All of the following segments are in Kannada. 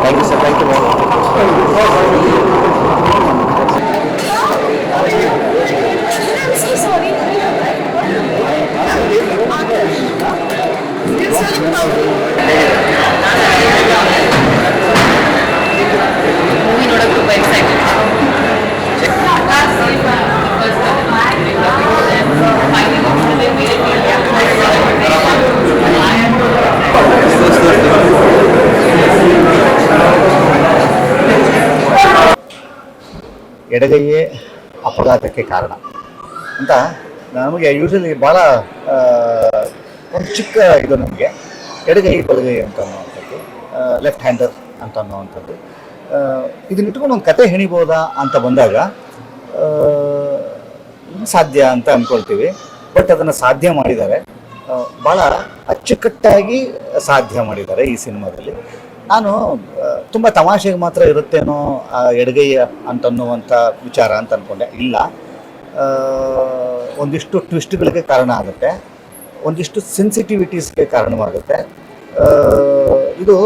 Thank you sir, thank you ma'am. Movie ನೋಡೋಕೆ ತುಂಬ ಎಕ್ಸೈಟೆಡ್. ಎಡಗೈಯೇ ಅಪಘಾತಕ್ಕೆ ಕಾರಣ ಅಂತ ನಮಗೆ ಯೂಶಲಿ ಭಾಳ ಒಂದು ಚಿಕ್ಕ ಇದು ನಮಗೆ ಎಡಗೈ ಬಲಗೈ ಅಂತ ಅನ್ನುವಂಥದ್ದು, ಲೆಫ್ಟ್ ಹ್ಯಾಂಡರ್ ಅಂತ ಅನ್ನುವಂಥದ್ದು. ಇದನ್ನ ಇಟ್ಕೊಂಡು ಒಂದು ಕತೆ ಹೆಣಿಬೋದಾ ಅಂತ ಬಂದಾಗ ಸಾಧ್ಯ ಅಂತ ಅಂದ್ಕೊಳ್ತೀವಿ. ಬಟ್ ಅದನ್ನು ಸಾಧ್ಯ ಮಾಡಿದ್ದಾರೆ, ಭಾಳ ಅಚ್ಚುಕಟ್ಟಾಗಿ ಸಾಧ್ಯ ಮಾಡಿದ್ದಾರೆ ಈ ಸಿನಿಮಾದಲ್ಲಿ. ನಾನು ತುಂಬ ತಮಾಷೆಗೆ ಮಾತ್ರ ಇರುತ್ತೇನೋ ಎಡಗೈ ಅಂತನ್ನುವಂಥ ವಿಚಾರ ಅಂತ ಅಂದ್ಕೊಂಡೆ. ಇಲ್ಲ, ಒಂದಿಷ್ಟು ಟ್ವಿಸ್ಟ್ಗಳಿಗೆ ಕಾರಣ ಆಗುತ್ತೆ, ಒಂದಿಷ್ಟು ಸೆನ್ಸಿಟಿವಿಟೀಸ್ಗೆ ಕಾರಣವಾಗುತ್ತೆ. ಇದು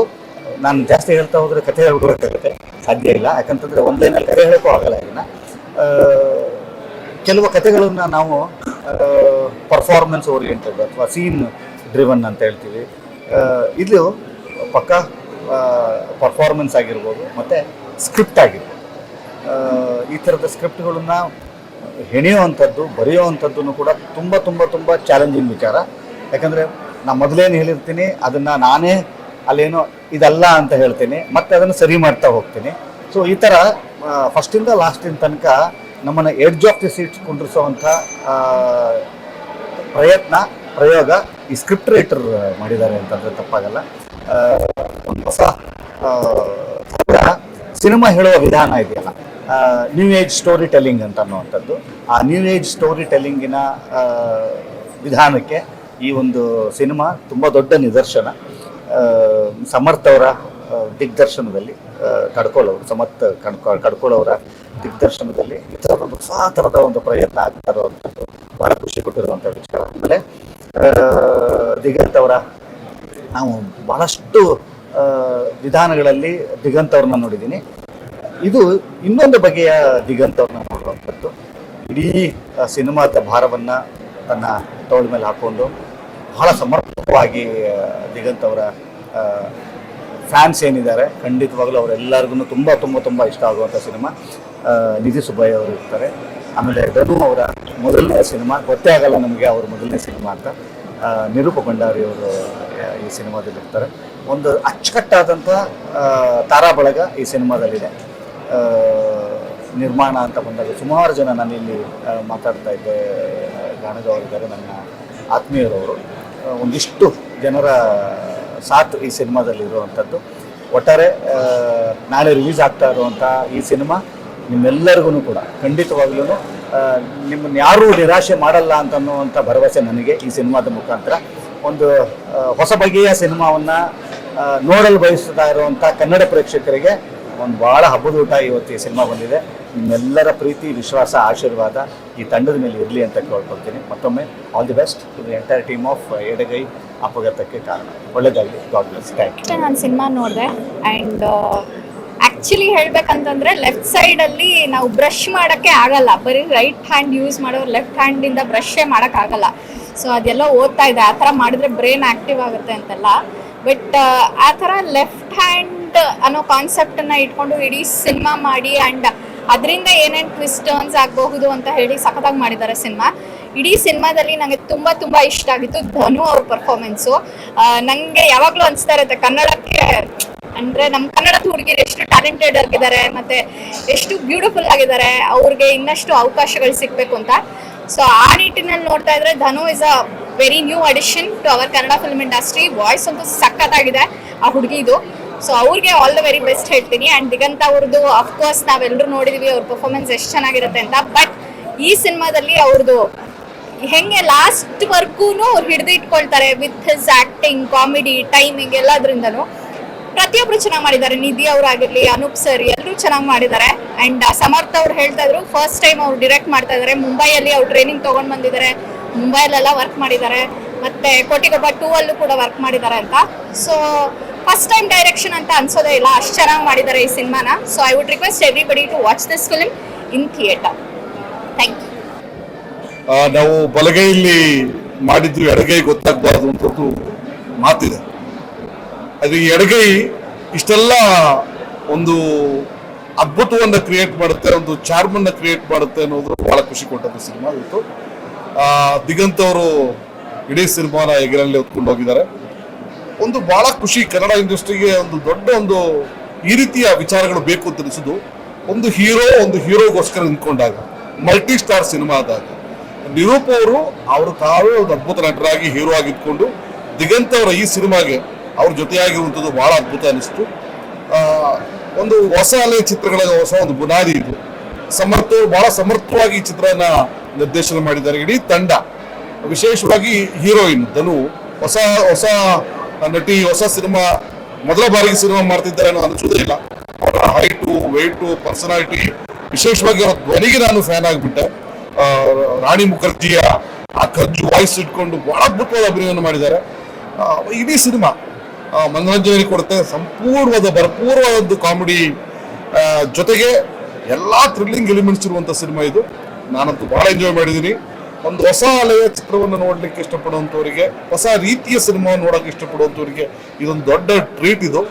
ನಾನು ಜಾಸ್ತಿ ಹೇಳ್ತಾ ಹೋದರೆ ಕಥೆ ಹೇಳ್ಬೇಕಾಗುತ್ತೆ, ಸಾಧ್ಯ ಇಲ್ಲ. ಯಾಕಂತಂದರೆ ಒಂದೈನಲ್ಲಿ ಕಥೆ ಹೇಳೋಕ್ಕೂ ಆಗಲ್ಲ. ಇದನ್ನು ಕೆಲವು ಕಥೆಗಳನ್ನು ನಾವು ಪರ್ಫಾರ್ಮೆನ್ಸ್ ಓರಿಯೆಂಟೆಡ್ ಅಥವಾ ಸೀನ್ ಡ್ರಿವನ್ ಅಂತ ಹೇಳ್ತೀವಿ. ಇದು ಪಕ್ಕ ಪರ್ಫಾರ್ಮೆನ್ಸ್ ಆಗಿರ್ಬೋದು ಮತ್ತು ಸ್ಕ್ರಿಪ್ಟ್ ಆಗಿರ್ಬೋದು. ಈ ಥರದ ಸ್ಕ್ರಿಪ್ಟ್ಗಳನ್ನು ಹೆಣೆಯುವಂಥದ್ದು, ಬರೆಯುವಂಥದ್ದು ಕೂಡ ತುಂಬ ತುಂಬ ತುಂಬ ಚಾಲೆಂಜಿಂಗ್ ವಿಚಾರ. ಯಾಕಂದರೆ ನಾನು ಮೊದಲೇನು ಹೇಳಿರ್ತೀನಿ ಅದನ್ನು ನಾನೇ ಅಲ್ಲೇನೋ ಇದಲ್ಲ ಅಂತ ಹೇಳ್ತೀನಿ, ಮತ್ತು ಅದನ್ನು ಸರಿ ಮಾಡ್ತಾ ಹೋಗ್ತೀನಿ. ಸೊ ಈ ಥರ ಫಸ್ಟಿಂದ ಲಾಸ್ಟಿನ ತನಕ ನಮ್ಮನ್ನು ಎಡ್ಜ್ ಆಫ್ ದಿ ಸೀಟ್ಸ್ ಕುಂಡ್ರಿಸೋವಂಥ ಪ್ರಯೋಗ ಈ ಸ್ಕ್ರಿಪ್ಟ್ ರೈಟರ್ ಮಾಡಿದ್ದಾರೆ ಅಂತಂದರೆ ತಪ್ಪಾಗಲ್ಲ. ಒಂದು ಹೊಸ ಸಿನಿಮಾ ಹೇಳುವ ವಿಧಾನ ಇದೆಯಲ್ಲ, ನ್ಯೂ ಏಜ್ ಸ್ಟೋರಿ ಟೆಲ್ಲಿಂಗ್ ಅಂತ ಅನ್ನುವಂಥದ್ದು. ಆ ನ್ಯೂ ಏಜ್ ಸ್ಟೋರಿ ಟೆಲ್ಲಿಂಗಿನ ವಿಧಾನಕ್ಕೆ ಈ ಒಂದು ಸಿನಿಮಾ ತುಂಬ ದೊಡ್ಡ ನಿದರ್ಶನ. ಸಮರ್ಥ್ ಅವರ ದಿಗ್ದರ್ಶನದಲ್ಲಿ, ಕಡ್ಕೋಳ್ ಅವರ ದಿಗ್ದರ್ಶನದಲ್ಲಿ ಈ ಥರದ ಒಂದು ಹೊಸ ಥರದ ಒಂದು ಪ್ರಯತ್ನ ಆಗ್ತಾ ಇರುವಂಥದ್ದು ಭಾಳ ಖುಷಿ ಕೊಟ್ಟಿರುವಂಥ ವಿಚಾರ. ಆಮೇಲೆ ದಿಗಂತ್ ಅವರ, ನಾವು ಭಾಳಷ್ಟು ವಿಧಾನಗಳಲ್ಲಿ ದಿಗಂತ್ ಅವ್ರನ್ನ ನೋಡಿದ್ದೀನಿ. ಇದು ಇನ್ನೊಂದು ಬಗೆಯ ದಿಗಂತ್ ಅವ್ರನ್ನ ನೋಡುವಂಥದ್ದು. ಇಡೀ ಸಿನಿಮಾದ ಭಾರವನ್ನು ತನ್ನ ತೋಳ ಮೇಲೆ ಹಾಕ್ಕೊಂಡು ಬಹಳ ಸಮರ್ಪಕವಾಗಿ ದಿಗಂತ್ ಅವರ ಫ್ಯಾನ್ಸ್ ಏನಿದ್ದಾರೆ ಖಂಡಿತವಾಗಲೂ ಅವರೆಲ್ಲರಿಗೂ ತುಂಬ ತುಂಬ ತುಂಬ ಇಷ್ಟ ಆಗುವಂಥ ಸಿನಿಮಾ. ನಿಧಿ ಸುಬ್ಬಯ್ಯ ಅವರು ಇರ್ತಾರೆ. ಆಮೇಲೆ ಧನು ಅವರ ಮೊದಲನೇ ಸಿನಿಮಾ, ಗೊತ್ತೇ ಆಗಲ್ಲ ನಮಗೆ ಅವ್ರ ಮೊದಲನೇ ಸಿನಿಮಾ ಅಂತ. ನಿರೂಪ ಭಂಡಾರಿ ಅವರು ಈ ಸಿನಿಮಾದಲ್ಲಿ ಇರ್ತಾರೆ. ಒಂದು ಅಚ್ಚುಕಟ್ಟಾದಂಥ ತಾರಾ ಬಳಗ ಈ ಸಿನಿಮಾದಲ್ಲಿದೆ. ನಿರ್ಮಾಣ ಅಂತ ಬಂದಾಗ ಸುಮಾರು ಜನ, ನಾನಿಲ್ಲಿ ಮಾತಾಡ್ತಾ ಇದ್ದೆ, ಗಾಣಗವರಿದ್ದಾರೆ ನನ್ನ ಆತ್ಮೀಯರವರು, ಒಂದಿಷ್ಟು ಜನರ ಸಾಥ್ ಈ ಸಿನಿಮಾದಲ್ಲಿ ಇರುವಂಥದ್ದು. ಒಟ್ಟಾರೆ ನಾಳೆ ರಿಲೀಸ್ ಆಗ್ತಾ ಇರುವಂಥ ಈ ಸಿನಿಮಾ ನಿಮ್ಮೆಲ್ಲರಿಗೂ ಕೂಡ ಖಂಡಿತವಾಗ್ಲೂ ನಿಮ್ಮನ್ನು ಯಾರೂ ನಿರಾಶೆ ಮಾಡಲ್ಲ ಅಂತನ್ನುವಂಥ ಭರವಸೆ ನನಗೆ ಈ ಸಿನಿಮಾದ ಮುಖಾಂತರ. ಒಂದು ಹೊಸ ಬಗೆಯ ಸಿನಿಮಾವನ್ನು ನೋಡಲು ಬಯಸ್ತಾ ಇರುವಂಥ ಕನ್ನಡ ಪ್ರೇಕ್ಷಕರಿಗೆ ಒಂದು ಭಾಳ ಹಬ್ಬದ ಊಟ ಇವತ್ತು ಈ ಸಿನಿಮಾ ಬಂದಿದೆ. ನಿಮ್ಮೆಲ್ಲರ ಪ್ರೀತಿ, ವಿಶ್ವಾಸ, ಆಶೀರ್ವಾದ ಈ ತಂಡದ ಮೇಲೆ ಇರಲಿ ಅಂತ ಕೇಳ್ಕೊಳ್ತೀನಿ. ಮತ್ತೊಮ್ಮೆ all the best to the entire team of ಎಡಗೈ ಅಪಘಾತಕ್ಕೆ ಕಾರಣ. ಒಳ್ಳೆಯದಾಗಲಿ, ಗಾಡ್ ಬ್ಲೆಸ್. Thank you. ನಾನು ಸಿನಿಮಾ ನೋಡಿದೆ ಆ್ಯಂಡ್ ಆ್ಯಕ್ಚುಲಿ ಹೇಳ್ಬೇಕಂತಂದರೆ ಲೆಫ್ಟ್ ಸೈಡಲ್ಲಿ ನಾವು ಬ್ರಷ್ ಮಾಡೋಕ್ಕೆ ಆಗಲ್ಲ. ಬರೀ ರೈಟ್ ಹ್ಯಾಂಡ್ ಯೂಸ್ ಮಾಡೋರು ಲೆಫ್ಟ್ ಹ್ಯಾಂಡಿಂದ ಬ್ರಷೇ ಮಾಡೋಕ್ಕಾಗಲ್ಲ. ಸೊ ಅದೆಲ್ಲ ಓದ್ತಾ ಇದೆ, ಆ ಥರ ಮಾಡಿದ್ರೆ ಬ್ರೈನ್ ಆ್ಯಕ್ಟಿವ್ ಆಗುತ್ತೆ ಅಂತೆಲ್ಲ. ಬಟ್ ಆ ಥರ ಲೆಫ್ಟ್ ಹ್ಯಾಂಡ್ ಅನ್ನೋ ಕಾನ್ಸೆಪ್ಟನ್ನು ಇಟ್ಕೊಂಡು ಇಡೀ ಸಿನಿಮಾ ಮಾಡಿ ಆ್ಯಂಡ್ ಅದರಿಂದ ಏನೇನು ಟ್ವಿಸ್ಟ್ ಟರ್ನ್ಸ್ ಆಗಬಹುದು ಅಂತ ಹೇಳಿ ಸಖತ್ತಾಗಿ ಮಾಡಿದ್ದಾರೆ ಸಿನಿಮಾ. ಇಡೀ ಸಿನಿಮಾದಲ್ಲಿ ನನಗೆ ತುಂಬ ತುಂಬ ಇಷ್ಟ ಆಗಿತ್ತು ಧನು ಅವ್ರ ಪರ್ಫಾರ್ಮೆನ್ಸು. ನನಗೆ ಯಾವಾಗಲೂ ಅನಿಸ್ತಾ ಇರುತ್ತೆ ಕನ್ನಡಕ್ಕೆ ಅಂದರೆ ನಮ್ಮ ಕನ್ನಡದ ಹುಡುಗಿರು ಎಷ್ಟು ಟ್ಯಾಲೆಂಟೆಡ್ ಆಗಿದ್ದಾರೆ ಮತ್ತು ಎಷ್ಟು ಬ್ಯೂಟಿಫುಲ್ ಆಗಿದ್ದಾರೆ, ಅವ್ರಿಗೆ ಇನ್ನಷ್ಟು ಅವಕಾಶಗಳು ಸಿಗಬೇಕು ಅಂತ. ಸೊ ಆ ನಿಟ್ಟಿನಲ್ಲಿ ನೋಡ್ತಾ ಇದ್ರೆ Dhanu is a very new addition to our Kannada film industry. Voice ಅಂತೂ ಸಖತ್ತಾಗಿದೆ ಆ ಹುಡುಗಿದು. ಸೊ ಅವ್ರಿಗೆ ಆಲ್ ದ ವೆರಿ ಬೆಸ್ಟ್ ಹೇಳ್ತೀನಿ. ಆ್ಯಂಡ್ ದಿಗಂತ್ ಅವ್ರದ್ದು ಅಫ್ಕೋರ್ಸ್ ನಾವೆಲ್ಲರೂ ನೋಡಿದ್ವಿ ಅವ್ರ ಪರ್ಫಾರ್ಮೆನ್ಸ್ ಎಷ್ಟು ಚೆನ್ನಾಗಿರುತ್ತೆ ಅಂತ. ಬಟ್ ಈ ಸಿನಿಮಾದಲ್ಲಿ ಅವ್ರದ್ದು ಹೆಂಗೆ ಲಾಸ್ಟ್ವರೆಗೂ ಅವ್ರು ಹಿಡಿದು ಇಟ್ಕೊಳ್ತಾರೆ with his acting, comedy, timing ಎಲ್ಲದ್ರಿಂದನೂ ಪ್ರತಿಯೊಬ್ಬರು ಚೆನ್ನಾಗಿ ಮಾಡಿದ್ದಾರೆ. ನಿಧಿ ಅವರಾಗಿರಲಿ, ಅನೂಪ್ ಸರ್, ಎಲ್ಲರೂ ಚೆನ್ನಾಗಿ ಮಾಡಿದ್ದಾರೆ. ಆ್ಯಂಡ್ ಸಮರ್ಥ್ ಅವ್ರು ಹೇಳ್ತಾ ಇದ್ರು ಫಸ್ಟ್ ಟೈಮ್ ಅವ್ರು ಡಿರೆಕ್ಟ್ ಮಾಡ್ತಾ ಇದ್ದಾರೆ. ಮುಂಬೈಯಲ್ಲಿ ಅವ್ರು ಟ್ರೈನಿಂಗ್ ತೊಗೊಂಡು ಬಂದಿದ್ದಾರೆ, ಮುಂಬೈಲೆಲ್ಲ ವರ್ಕ್ ಮಾಡಿದ್ದಾರೆ, ಮತ್ತೆ ಕೋಟಿಗೊಬ್ಬ 2 ಅಲ್ಲೂ ಕೂಡ ವರ್ಕ್ ಮಾಡಿದ್ದಾರೆ ಅಂತ. ಸೊ ಫಸ್ಟ್ ಟೈಮ್ ಡೈರೆಕ್ಷನ್ ಅಂತ ಅನ್ಸೋದೇ ಇಲ್ಲ, ಅಷ್ಟು ಚೆನ್ನಾಗಿ ಮಾಡಿದ್ದಾರೆ ಈ ಸಿನಿಮಾನ. So I would request everybody to watch this film in theatre. Thank you. ನಾವು ಬಲಗೈಯಲ್ಲಿ ಮಾಡಿದ್ದು ಎಡಗೈ ಗೊತ್ತಾಗಬಾರ್ದು ಅಂತದ್ದು ಮಾತಿದೆ. ಅದು ಈ ಎಡಗೈ ಇಷ್ಟೆಲ್ಲ ಒಂದು ಅದ್ಭುತವನ್ನು ಕ್ರಿಯೇಟ್ ಮಾಡುತ್ತೆ, ಒಂದು ಚಾರ್ಮನ್ನು ಕ್ರಿಯೇಟ್ ಮಾಡುತ್ತೆ ಅನ್ನೋದು ಬಹಳ ಖುಷಿ ಕೊಟ್ಟದ್ದು ಸಿನಿಮಾ ಇತ್ತು. ದಿಗಂತ್ ಅವರು ಇಡೀ ಸಿನಿಮಾನ ಎಗರಲ್ಲಿ ಹೊತ್ಕೊಂಡು ಹೋಗಿದ್ದಾರೆ. ಒಂದು ಬಹಳ ಖುಷಿ, ಕನ್ನಡ ಇಂಡಸ್ಟ್ರಿಗೆ ಒಂದು ದೊಡ್ಡ ಒಂದು ಈ ರೀತಿಯ ವಿಚಾರಗಳು ಬೇಕು ಅಂತ ಅನಿಸೋದು. ಒಂದು ಹೀರೋಗೋಸ್ಕರ ನಿಂತ್ಕೊಂಡಾಗ, ಮಲ್ಟಿ ಸ್ಟಾರ್ ಸಿನಿಮಾ ಆದಾಗ ನಿರೂಪ್ ಅವರು ತಾವೇ ಒಂದು ಅದ್ಭುತ ನಟರಾಗಿ ಹೀರೋ ಆಗಿದ್ಕೊಂಡು ದಿಗಂತ್ ಅವರ ಈ ಸಿನಿಮಾಗೆ ಅವ್ರ ಜೊತೆಯಾಗಿರುವಂಥದ್ದು ಬಹಳ ಅದ್ಭುತ ಅನಿಸ್ತು. ಒಂದು ಹೊಸ ಅಲೆ ಚಿತ್ರಗಳ ಹೊಸ ಒಂದು ಬುನಾದಿ ಇದು. ಬಹಳ ಸಮರ್ಥವಾಗಿ ಈ ಚಿತ್ರನ ನಿರ್ದೇಶನ ಮಾಡಿದ್ದಾರೆ. ಇಡೀ ತಂಡ, ವಿಶೇಷವಾಗಿ ಹೀರೋಯಿನ್ ಧನು, ಹೊಸ ನಟಿ, ಹೊಸ ಸಿನಿಮಾ, ಮೊದಲ ಬಾರಿಗೆ ಸಿನಿಮಾ ಮಾಡ್ತಿದ್ದಾರೆ ಅನ್ನೋ ಅನಿಸೋದೇ ಇಲ್ಲ. ಅವರ ಹೈಟು, ವೆಯ್ಟು, ಪರ್ಸನಾಲಿಟಿ, ವಿಶೇಷವಾಗಿ ಅವರ ಧ್ವನಿಗೆ ನಾನು ಫ್ಯಾನ್ ಆಗಿಬಿಟ್ಟೆ. ರಾಣಿ ಮುಖರ್ಜಿಯ ಆ ಖರ್ಜು ವಾಯ್ಸ್ ಇಟ್ಕೊಂಡು ಬಹಳ ಅದ್ಭುತವಾದ ಅಭಿನಯವನ್ನು ಮಾಡಿದ್ದಾರೆ. ಇಡೀ ಸಿನಿಮಾ ಮನೋರಂಜನೆ ಕೊಡುತ್ತೆ. ಭರಪೂರವಾದ ಒಂದು ಕಾಮಿಡಿ ಜೊತೆಗೆ ಎಲ್ಲಾ ಥ್ರಿಲ್ಲಿಂಗ್ ಎಲಿಮೆಂಟ್ಸ್ ಇರುವಂತ ಸಿನಿಮಾ ಇದು. ನಾನಂತೂ ಬಹಳ ಎಂಜಾಯ್ ಮಾಡಿದ್ದೀನಿ. ಒಂದು ಹೊಸ ಅಲೆಯ ಚಿತ್ರವನ್ನು ನೋಡ್ಲಿಕ್ಕೆ ಇಷ್ಟಪಡುವಂಥವರಿಗೆ, ಹೊಸ ರೀತಿಯ ಸಿನಿಮಾವನ್ನು ನೋಡೋಕೆ ಇಷ್ಟಪಡುವಂಥವರಿಗೆ ಇದೊಂದು ದೊಡ್ಡ ಟ್ರೀಟ್ ಇದು.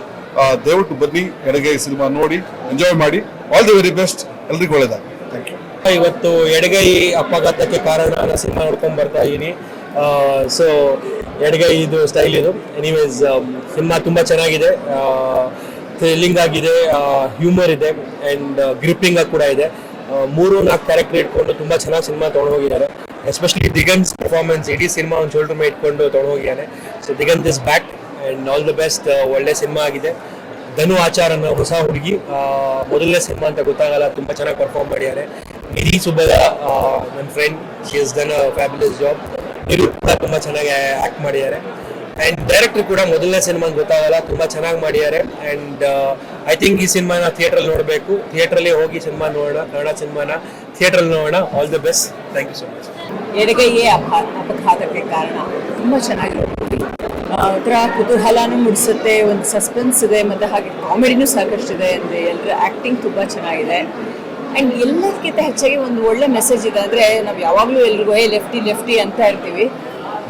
ದಯವಿಟ್ಟು ಬನ್ನಿ, ಎಡಗೈ ಸಿನಿಮಾ ನೋಡಿ ಎಂಜಾಯ್ ಮಾಡಿ. ಆಲ್ ದಿ ವೆರಿ ಬೆಸ್ಟ್, ಎಲ್ರಿಗೂ ಒಳ್ಳೆಯದಾಗ. Thank you. ಇವತ್ತು ಎಡಗೈ ಅಪಘಾತಕ್ಕೆ ಕಾರಣ ಸಿನಿಮಾ ನೋಡ್ಕೊಂಡ್ ಬರ್ತಾ ಇದ್ದೀನಿ. ಸೊ ಎಡಗೈ ಇದು ಸ್ಟೈಲ್ ಇದು. ಎನಿವೇಸ್ ಸಿನಿಮಾ ತುಂಬ ಚೆನ್ನಾಗಿದೆ, ಥ್ರಿಲ್ಲಿಂಗ್ ಆಗಿದೆ, ಹ್ಯೂಮರ್ ಇದೆ ಆ್ಯಂಡ್ ಗ್ರಿಪ್ಪಿಂಗ್ ಕೂಡ ಇದೆ. 3-4 ಕ್ಯಾರೆಕ್ಟರ್ ಇಟ್ಕೊಂಡು ತುಂಬ ಚೆನ್ನಾಗಿ ಸಿನಿಮಾ ತೊಗೊಂಡು ಹೋಗಿದ್ದಾರೆ. ಎಸ್ಪೆಷಲಿ ದಿಗಂತ್ ಪರ್ಫಾರ್ಮೆನ್ಸ್ ಇಡೀ ಸಿನಿಮಾ ಒಂದು ಶೋಲ್ಡರ್ ಮೇಲೆ ಇಟ್ಕೊಂಡು ತೊಗೊಂಡು ಹೋಗಿದ್ದಾನೆ. So Diganth is back and all the best. ಒಳ್ಳೆ ಸಿನಿಮಾ ಆಗಿದೆ. ಧನು ಆಚಾರ್ ಅನ್ನೋ ಹೊಸ ಹುಡುಗಿ, ಮೊದಲನೇ ಸಿನಿಮಾ ಅಂತ ಗೊತ್ತಾಗಲ್ಲ, ತುಂಬ ಚೆನ್ನಾಗಿ ಪರ್ಫಾರ್ಮ್ ಮಾಡಿದ್ದಾರೆ. ನಿಧಿ ಸುಬ್ಬದ ನನ್ನ friend, she is done a fabulous job. Nirup ಕೂಡ ತುಂಬ ಚೆನ್ನಾಗಿ ಆ್ಯಕ್ಟ್ ಮಾಡಿದ್ದಾರೆ. ಆ್ಯಂಡ್ ಡೈರೆಕ್ಟರ್ ಕೂಡ ಮೊದಲನೇ ಸಿನಿಮಾ ಅಂತ ಗೊತ್ತಾಗಲ್ಲ, ತುಂಬ ಚೆನ್ನಾಗಿ ಮಾಡಿದ್ದಾರೆ. ಆ್ಯಂಡ್ ಐ ಥಿಂಕ್ ಈ ಸಿನಿಮಾನ ಥಿಯೇಟ್ರಲ್ಲಿ ನೋಡಬೇಕು. ಥಿಯೇಟ್ರಲ್ಲಿ ಹೋಗಿ ಸಿನಿಮಾ ನೋಡೋಣ, ಕನ್ನಡ ಸಿನಿಮಾನ ಥಿಯೇಟ್ರಲ್ಲಿ ನೋಡೋಣ. All the best. Thank you so much. ಎಡಗೈಯೇ ಅಪಘಾತಕ್ಕೆ ಕಾರಣ ತುಂಬ ಚೆನ್ನಾಗಿರುತ್ತೆ. ಒಂಥರ ಕುತೂಹಲನೂ ಮೂಡಿಸುತ್ತೆ, ಒಂದು ಸಸ್ಪೆನ್ಸ್ ಇದೆ, ಮತ್ತು ಹಾಗೆ ಕಾಮಿಡಿನೂ ಸಾಕಷ್ಟಿದೆ. ಅಂದರೆ ಎಲ್ಲರ ಆ್ಯಕ್ಟಿಂಗ್ ತುಂಬ ಚೆನ್ನಾಗಿದೆ. ಆ್ಯಂಡ್ ಎಲ್ಲದಕ್ಕಿಂತ ಹೆಚ್ಚಾಗಿ ಒಂದು ಒಳ್ಳೆ ಮೆಸೇಜ್ ಇದೆ. ಅಂದರೆ ನಾವು ಯಾವಾಗಲೂ ಎಲ್ರಿಗೂ ಲೆಫ್ಟಿ ಅಂತ ಇರ್ತೀವಿ,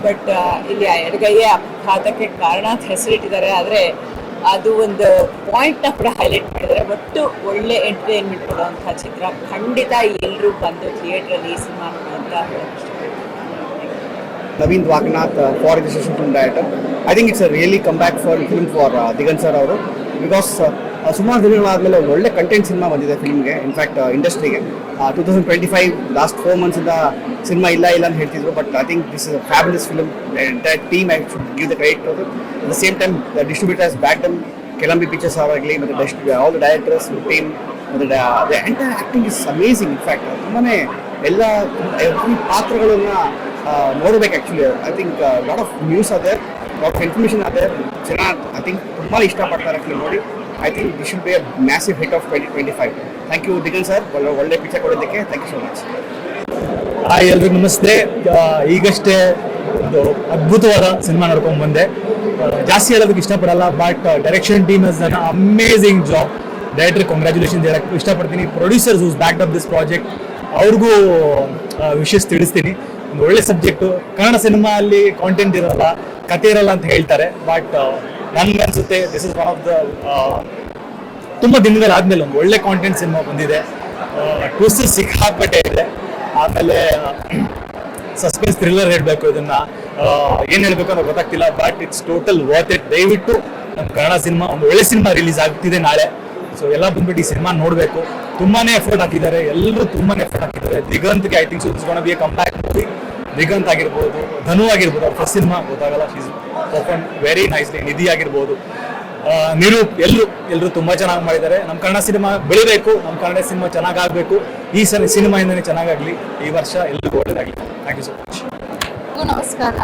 ಬಟ್ ಇಲ್ಲಿ ಎಡಗೈಯೇ ಅಪಘಾತಕ್ಕೆ ಕಾರಣ ಅಂತ ಹೆಸರಿಟ್ಟಿದ್ದಾರೆ. ಆದರೆ ಅದು ಒಂದು ಪಾಯಿಂಟ್ನ ಕೂಡ ಹೈಲೈಟ್ ಮಾಡಿದ್ದಾರೆ. ಒಟ್ಟು ಒಳ್ಳೆ ಎಂಟರ್ಟೈನ್ಮೆಂಟ್ ಕೊಡುವಂಥ ಚಿತ್ರ. ಖಂಡಿತ ಎಲ್ಲರೂ ಬಂದು ಥಿಯೇಟ್ರಲ್ಲಿ ಈ ಸಿನಿಮಾ ನೋಡುವಂತ Naveen Dwakanath for registration film director. I think it's a really comeback film for Digant sir ಅವರು, ಬಿಕಾಸ್ ಸುಮಾರು ದಿನಗಳಾದಮೇಲೆ ಒಂದು ಒಳ್ಳೆ ಕಂಟೆಂಟ್ ಸಿನಿಮಾ ಬಂದಿದೆ ಫಿಲ್ಮ್ಗೆ, ಇನ್ಫ್ಯಾಕ್ಟ್ ಇಂಡಸ್ಟ್ರಿಗೆ. 2025 ಲಾಸ್ಟ್ 4 months ಸಿನಿಮಾ ಇಲ್ಲ ಅಂತ ಹೇಳ್ತಿದ್ರು, but I think this is a fabulous film. Entire team I should give the credit to them. At the same time the distributors back them, ಕೆಲಂಬಿ ಪಿಕ್ಚರ್ಸ್ ಅವರಾಗಲಿ, ಮತ್ತು ಆಲ್ ದ ಡೈರೆಕ್ಟರ್ಸ್ ಟೀಮ್, ಮತ್ತು the entire acting is amazing. In fact ತುಂಬಾ ಎಲ್ಲ ಪಾತ್ರಗಳನ್ನ ನೋಡಬೇಕು. Actually I think lot of news ಅದೇ, ಲಾಟ್ ಆಫ್ ಇನ್ಫಾರ್ಮೇಷನ್ ಅದೇ. ಜನ ಐ ಥಿಂಕ್ ತುಂಬ ಇಷ್ಟಪಡ್ತಾರೆ ಫಿಲ್ಮ್ ನೋಡಿ. I think this should be a massive hit of 2025. Thank you Diganth sir, ಒಳ್ಳೆ ಪಿಕ್ಚರ್ ಕೊಡೋದಕ್ಕೆ. Thank you so much. Hi ಎಲ್ರಿಗೂ ನಮಸ್ತೆ. ಈಗಷ್ಟೇ ಒಂದು ಅದ್ಭುತವಾದ ಸಿನಿಮಾ ನೋಡ್ಕೊಂಡು ಬಂದೆ. ಜಾಸ್ತಿ ಹೇಳೋದಕ್ಕೆ ಇಷ್ಟಪಡಲ್ಲ, but direction team is an amazing job. Director congratulation ಹೇಳಕ್ಕೆ ಇಷ್ಟಪಡ್ತೀನಿ. Producers who's backed up this project, ಅವ್ರಿಗೂ ವಿಷಸ್ ತಿಳಿಸ್ತೀನಿ. ಒಂದು ಒಳ್ಳೆ ಸಬ್ಜೆಕ್ಟು. ಕನ್ನಡ ಸಿನಿಮಾ ಅಲ್ಲಿ ಕಾಂಟೆಂಟ್ ಇರಲ್ಲ, ಕತೆ ಇರಲ್ಲ ಅಂತ ಹೇಳ್ತಾರೆ, ಬಟ್ ನನ್ಗೆ ಅನ್ಸುತ್ತೆ this is one of the ತುಂಬ ದಿನಗಳಾದ್ಮೇಲೆ ಒಂದು ಒಳ್ಳೆ ಕಾಂಟೆಂಟ್ ಸಿನಿಮಾ ಬಂದಿದೆ. ಟ್ವಿಸ್ಟ್ ಸಿಕ್ಕಾಪಟ್ಟೆ ಇದೆ. ಆಮೇಲೆ ಸಸ್ಪೆನ್ಸ್ ಥ್ರಿಲ್ಲರ್ ಹೇಳಬೇಕು, ಇದನ್ನ ಏನು ಹೇಳಬೇಕು ಅನ್ನೋ ಗೊತ್ತಾಗ್ತಿಲ್ಲ, but it's total worth it. ದಯವಿಟ್ಟು ನಮ್ಮ ಕನ್ನಡ ಸಿನಿಮಾ, ಒಂದು ಒಳ್ಳೆ ಸಿನಿಮಾ ರಿಲೀಸ್ ಆಗ್ತಿದೆ ನಾಳೆ. ಸೊ ಎಲ್ಲ ಬಂದ್ಬಿಟ್ಟು ಈ ಸಿನಿಮಾ ನೋಡಬೇಕು. ತುಂಬಾನೇ ಎಫರ್ಟ್ ಹಾಕಿದ್ದಾರೆ, ಎಲ್ಲರೂ ತುಂಬಾನೇ ಎಫರ್ಟ್ ಹಾಕಿದ್ದಾರೆ. ದಿಗಂತ್ಗೆ I think it's gonna be a comeback movie. Diganth ಆಗಿರ್ಬೋದು, ಧನು ಆಗಿರ್ಬೋದು, ಅವ್ರ ಫಸ್ಟ್ ಸಿನಿಮಾ ಗೊತ್ತಾಗಲ್ಲ, she's perform very nicely. Nidhi ಆಗಿರ್ಬೋದು, ನಿರೂಪ್, ಎಲ್ಲರೂ ತುಂಬಾ ಚೆನ್ನಾಗಿ ಮಾಡಿದ್ದಾರೆ. ನಮ್ಮ ಕನ್ನಡ ಸಿನಿಮಾ ಬೆಳಿಬೇಕು, ನಮ್ಮ ಕನ್ನಡ ಸಿನಿಮಾ ಚೆನ್ನಾಗಾಗಬೇಕು. ಈ ಸಿನಿಮಾಯಿಂದನೇ ಚೆನ್ನಾಗಾಗಲಿ. ಈ ವರ್ಷ ಎಲ್ರಿಗೂ ಒಳ್ಳೆಯದಾಗಲಿ. Thank you so much. ನಮಸ್ಕಾರ.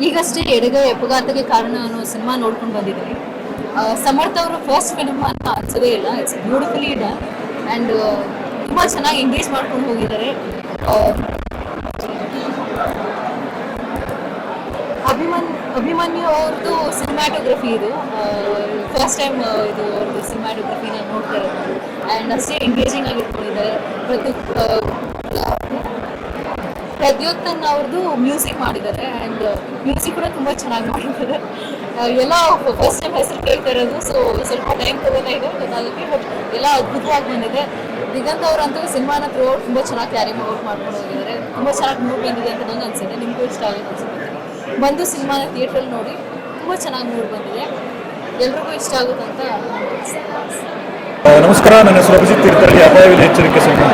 ಈಗಷ್ಟೇ ಎಡಗೈ ಅಪಘಾತಕ್ಕೆ ಕಾರಣ ಅನ್ನೋ ಸಿನಿಮಾ ನೋಡ್ಕೊಂಡು ಬಂದಿದ್ದೀನಿ. ಸಮರ್ಥ ಅವರು ಫಸ್ಟ್ ಫಿಲ್ಮ್ ಅಂತ ಅನ್ಸೋದೇ ಇಲ್ಲ. ಇಟ್ಸ್ ಬ್ಯೂಟಿಫುಲಿ ಡನ್ ಆ್ಯಂಡ್ ತುಂಬಾ ಚೆನ್ನಾಗಿ ಎಂಗೇಜ್ ಮಾಡ್ಕೊಂಡು ಹೋಗಿದ್ದಾರೆ. ಅಭಿಮನ್ಯು ಅವ್ರದ್ದು ಸಿನಿಮ್ಯಾಟೋಗ್ರಫಿ ಇದು ಫಸ್ಟ್ ಟೈಮ್ ಇದು ಅವ್ರದ್ದು ಸಿನಿಮ್ಯಾಟೋಗ್ರಫಿನ ನೋಡ್ತಾ ಇರೋದು ಆ್ಯಂಡ್ ಅಷ್ಟೇ ಎಂಗೇಜಿಂಗ್ ಆಗಿ ಇಟ್ಕೊಂಡಿದ್ದಾರೆ. ಪ್ರದ್ಯೋತ್ತನ್ ಅವ್ರದ್ದು ಮ್ಯೂಸಿಕ್ ಮಾಡಿದ್ದಾರೆ ಆ್ಯಂಡ್ ಮ್ಯೂಸಿಕ್ ಕೂಡ ತುಂಬ ಚೆನ್ನಾಗಿ ಮಾಡಿದ್ದಾರೆ. ಎಲ್ಲ ಫಸ್ಟ್ ಟೈಮ್ ಹೆಸರು ಕೇಳ್ತಾ ಇರೋದು, ಸೊ ಸ್ವಲ್ಪ ಟೈಮ್ ತಗೋತಾ ಇದೆ ಗೊತ್ತಾಗುತ್ತೆ, ಬಟ್ ಎಲ್ಲ ಅದ್ಭುತವಾಗಿ ಬಂದಿದೆ. ದಿಗಂತ್ ಅವರಂತೂ ಸಿನಿಮಾನ ಥ್ರೂ ತುಂಬ ಚೆನ್ನಾಗಿ ಕ್ಯಾರಿ ಔಟ್ ಮಾಡ್ಕೊಂಡು ಹೋಗಿದ್ದಾರೆ. ತುಂಬ ಚೆನ್ನಾಗಿ ಮೂಡ್ ಬಂದಿದೆ ಅಂತ ನಂಗೆ ಅನಿಸಿದೆ. ನಿಮಗೂ ಇಷ್ಟ ಆಗುತ್ತೆ ಅನ್ಸುತ್ತೆ. ಬಂದು ಸಿನಿಮಾನ ಥಿಯೇಟ್ರಲ್ಲಿ ನೋಡಿ ತುಂಬ ಚೆನ್ನಾಗಿ ಮೂಡ್ ಬಂದಿದೆ. ಎಲ್ರಿಗೂ ಇಷ್ಟ ಆಗುತ್ತೆ ಅಂತ ನಮಸ್ಕಾರ, ನನ್ನ ಹೆಸರು ಅಭಿಜಿತ್ ತೀರ್ಥಹಳ್ಳಿ, ಅಪಾಯವಿದ ಎಚ್ಚರಿಕೆ ಸಿನಿಮಾ.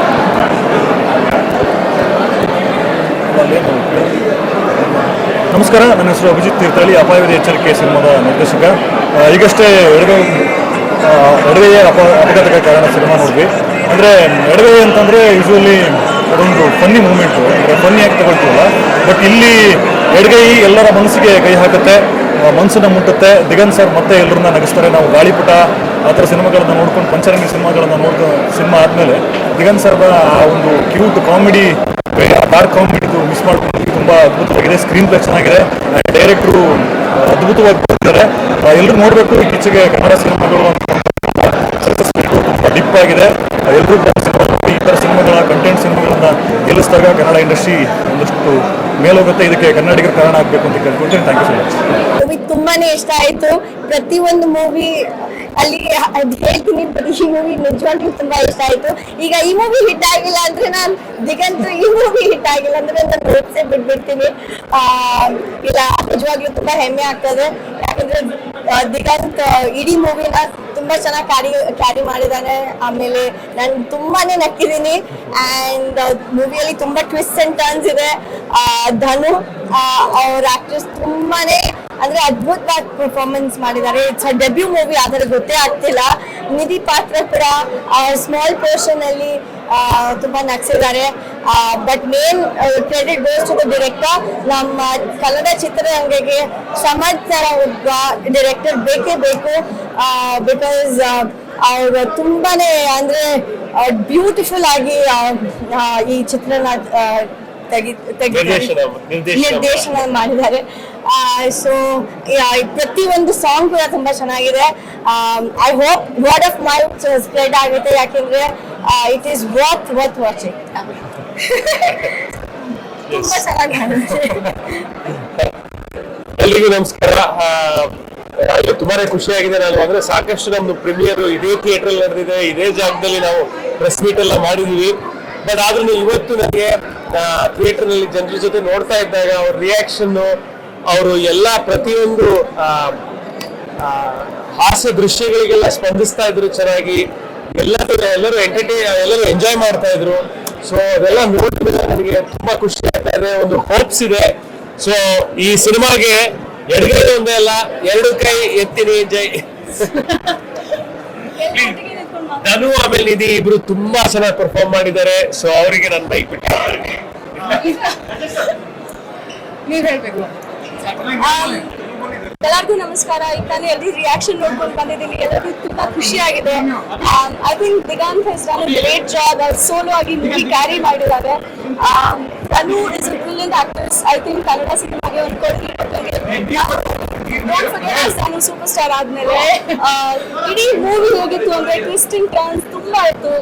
ನಮಸ್ಕಾರ, ನನ್ನ ಹೆಸರು ಅಭಿಜಿತ್ ತೀರ್ಥಹಳ್ಳಿ, ಅಪಾಯವಿದ ಎಚ್ಚರಿಕೆ ಸಿನಿಮಾದ ನಿರ್ದೇಶಕ. ಈಗಷ್ಟೇ ಎಡಗೈಯ ಅಪಘಾತಕ್ಕೆ ಕಾರಣ ಸಿನಿಮಾ ನೋಡಿದ್ವಿ. ಅಂದರೆ ಎಡಗೈ ಅಂತಂದರೆ ಯೂಶ್ವಲಿ ಅದೊಂದು ಫನ್ನಿ ಮೂಮೆಂಟು, ಅಂದರೆ ಫನ್ನಿಯಾಗಿ ತಗೊಳ್ತೀವಲ್ಲ, ಬಟ್ ಇಲ್ಲಿ ಎಡಗೈ ಎಲ್ಲರ ಮನಸ್ಸಿಗೆ ಕೈ ಹಾಕುತ್ತೆ, ಮನಸ್ಸನ್ನು ಮುಟ್ಟುತ್ತೆ. ದಿಗಂತ್ ಸರ್ ಮತ್ತೆ ಎಲ್ಲರನ್ನ ನಗಿಸ್ತಾರೆ. ನಾವು ಗಾಳಿಪಟ ಆ ಥರ ಸಿನಿಮಾಗಳನ್ನು ನೋಡ್ಕೊಂಡು, ಪಂಚರಂಗಿ ಸಿನಿಮಾಗಳನ್ನು ಸಿನಿಮಾ ಆದಮೇಲೆ ದಿಗಂತ್ ಸರ್ನ ಆ ಒಂದು ಕ್ಯೂಟ್ ಕಾಮಿಡಿ, ಡಾರ್ಕ್ ಕಾಮಿಡಿದು ಮಿಸ್ ಮಾಡ್ಕೊಂಡು ತುಂಬ ಅದ್ಭುತವಾಗಿದೆ. ಸ್ಕ್ರೀನ್ ಪ್ಲೇ ಚೆನ್ನಾಗಿದೆ, ಡೈರೆಕ್ಟ್ರು ಅದ್ಭುತವಾಗಿ ಬರ್ತಿದ್ದಾರೆ. ಎಲ್ಲರೂ ನೋಡಬೇಕು. ಇತ್ತೀಚೆಗೆ ಕನ್ನಡ ಸಿನಿಮಾಗಳು ಸಕ್ಸಸ್ ತುಂಬ ಡಿಪ್ ಆಗಿದೆ. ಎಲ್ಲರೂ ಈ ಥರ ಸಿನಿಮಾಗಳ ಕಂಟೆಂಟ್ ಸಿನಿಮಾಗಳನ್ನು ಗೆಲ್ಲಿಸಿದಾಗ ಕನ್ನಡ ಇಂಡಸ್ಟ್ರಿ ಒಂದಷ್ಟು ಮೇಲೋಗುತ್ತೆ. ಇದಕ್ಕೆ ಕನ್ನಡಿಗರ ಕಾರಣ ಆಗಬೇಕು ಅಂತ ಕೇಳ್ಕೊಳ್ತೀನಿ. Thank you so much. Movie ತುಂಬಾನೇ ಇಷ್ಟ ಆಯ್ತು. ಪ್ರತಿಯೊಂದು ಮೂವಿ ಅಲ್ಲಿ ಹೇಳ್ತೀನಿ, ಈ ಮೂವಿ ನಿಜವಾಗ್ಲೂ ತುಂಬಾ ಇಷ್ಟ ಆಯ್ತು. ಈಗ ಈ ಮೂವಿ ಹಿಟ್ ಆಗಿಲ್ಲ ಅಂದ್ರೆ ನಾನು ದಿಗಂತ್ ಈ ಮೂವಿ ಹಿಟ್ ಆಗಿಲ್ಲ ಅಂದ್ರೆ ನಾನು ಹೋಪ್ಸೇ ಬಿಟ್ಬಿಡ್ತೀನಿ. ಇಲ್ಲ, ನಿಜವಾಗ್ಲೂ ತುಂಬಾ ಹೆಮ್ಮೆ ಆಗ್ತದೆ. ಯಾಕಂದ್ರೆ ದಿಗಂತ್ ಇಡೀ ಮೂವಿನ ತುಂಬಾ ಚೆನ್ನಾಗಿ ಕ್ಯಾರಿ ಮಾಡಿದ್ದಾನೆ. ಆಮೇಲೆ ನಾನು ತುಂಬಾನೇ ನಕ್ಕಿದ್ದೀನಿ. ಅಂಡ್ ಮೂವಿಯಲ್ಲಿ ತುಂಬಾ ಟ್ವಿಸ್ಟ್ ಅಂಡ್ ಟರ್ನ್ಸ್ ಇದೆ. ಧನು ಅವ್ರ ಆಕ್ಟ್ರೆಸ್ ತುಂಬಾನೇ ಅಂದ್ರೆ ಅದ್ಭುತವಾದ ಪರ್ಫಾರ್ಮೆನ್ಸ್ ಮಾಡಿದ್ದಾರೆ. ಇಟ್ಸ್ ಅ ಡೆಬ್ಯೂ ಮೂವಿ, ಆದರೆ ಗೊತ್ತೇ ಆಗ್ತಿಲ್ಲ. ನಿಧಿ ಪಾತ್ರ ಕೂಡ ಸ್ಮಾಲ್ ಪೋರ್ಷನ್ ಅಲ್ಲಿ ತುಂಬಾ ನಗ್ಸಿದ್ದಾರೆ. But main credit goes to the director. ನಮ್ಮ ಕನ್ನಡ ಚಿತ್ರರಂಗಕ್ಕೆ ಸಮರ್ಥ್ ತರ ಒಬ್ಬ ಡೈರೆಕ್ಟರ್ ಬೇಕೇ ಬೇಕು. ಬಿಕಾಸ್ ಅವ್ರು ತುಂಬಾನೇ ಅಂದ್ರೆ ಬ್ಯೂಟಿಫುಲ್ ಆಗಿ ಈ ಚಿತ್ರನ ನಿರ್ದೇಶನ ಮಾಡಿದ್ದಾರೆ. ಸೊ ಪ್ರತಿಯೊಂದು ಸಾಂಗ್ ಕೂಡ ತುಂಬಾ ಚೆನ್ನಾಗಿದೆ. I hope word of mouth spread ಆಗುತ್ತೆ, ಯಾಕೆಂದ್ರೆ ಇಟ್ ಈಸ್ ವರ್ತ್ ವಾಚಿಂಗ್. ತುಂಬಾ ಚೆನ್ನಾಗಿ ಕಾಣುತ್ತೆ. ಎಲ್ರಿಗೂ ನಮಸ್ಕಾರ. ತುಂಬಾನೇ ಖುಷಿಯಾಗಿದೆ. ನಾನು ಅಂದ್ರೆ ಸಾಕಷ್ಟು ನಮ್ದು ಪ್ರೀಮಿಯರ್ ಇದೇ ಥಿಯೇಟರ್ ಅಲ್ಲಿ ನಡೆದಿದೆ, ಇದೇ ಜಾಗದಲ್ಲಿ ನಾವು ಪ್ರೆಸ್ ಮೀಟ್ ಎಲ್ಲ ಮಾಡಿದೀವಿ. ಬಟ್ ಆದ್ರೂ ಇವತ್ತು ನನಗೆ ಥಿಯೇಟರ್ ನಲ್ಲಿ ಜನರ ಜೊತೆ ನೋಡ್ತಾ ಇದ್ದಾಗ ಅವ್ರ ರಿಯಾಕ್ಷನ್, ಅವರು ಎಲ್ಲ ಪ್ರತಿಯೊಂದು ಹಾಸ್ಯ ದೃಶ್ಯಗಳಿಗೆಲ್ಲ ಸ್ಪಂದಿಸ್ತಾ ಇದ್ರು ಚೆನ್ನಾಗಿ. ಎಲ್ಲರೂ ಎಂಜಾಯ್ ಮಾಡ್ತಾ ಇದ್ರು. ಸೊ ಅದೆಲ್ಲ ನೋಡಿದ್ರೆ ನನಗೆ ತುಂಬಾ ಖುಷಿ ಆಗ್ತಾ ಇದೆ, ಒಂದು ಹೋಪ್ಸ್ ಇದೆ. ಸೊ ಈ ಸಿನಿಮಾಗೆ ಎಡಗೈ ಒಂದೇ ಅಲ್ಲ, ಎರಡು ಕೈ ಎತ್ತೀನಿ ಜೈ. ಧನು ಆಮೇಲೆ ನಿಧಿ ಇಬ್ರು ತುಂಬಾ ಚೆನ್ನಾಗಿ ಪರ್ಫಾರ್ಮ್ ಮಾಡಿದ್ದಾರೆ. ಸೊ ಅವರಿಗೆ ನಾನು ಬೈಕ್ ಬಿಟ್ಟು ನೀವು ಹೇಳ್ಬೇಕು. ಎಲ್ಲರಿಗೂ ನಮಸ್ಕಾರ. ಈಗ ನಾನು ಎಲ್ಲರೂ ರಿಯಾಕ್ಷನ್ ನೋಡ್ಕೊಂಡು ಬಂದಿದ್ದೀನಿ. ಎಲ್ಲರಿಗೂ ತುಂಬಾ ಖುಷಿ ಆಗಿದೆ. I think Diganth has done a great job. Solo ಆಗಿ ಮೂವಿ ಕ್ಯಾರಿ ಮಾಡಿದ್ದಾರೆ. Dhanu is a brilliant actress. I think Kannada ಸಿನಿಮಾಗೆ ಒಂದು ಕೊಡುಗೆ ನಾನು ಸೂಪರ್ ಸ್ಟಾರ್ ಆದ್ಮೇಲೆ ಇಡೀ ಮೂವಿ ಹೋಗಿತ್ತು ಅಂದ್ರೆ ಟ್ವಿಸ್ಟಿಂಗ್ ಟರ್ನ್ಸ್ ತುಂಬಾ ಇತ್ತು.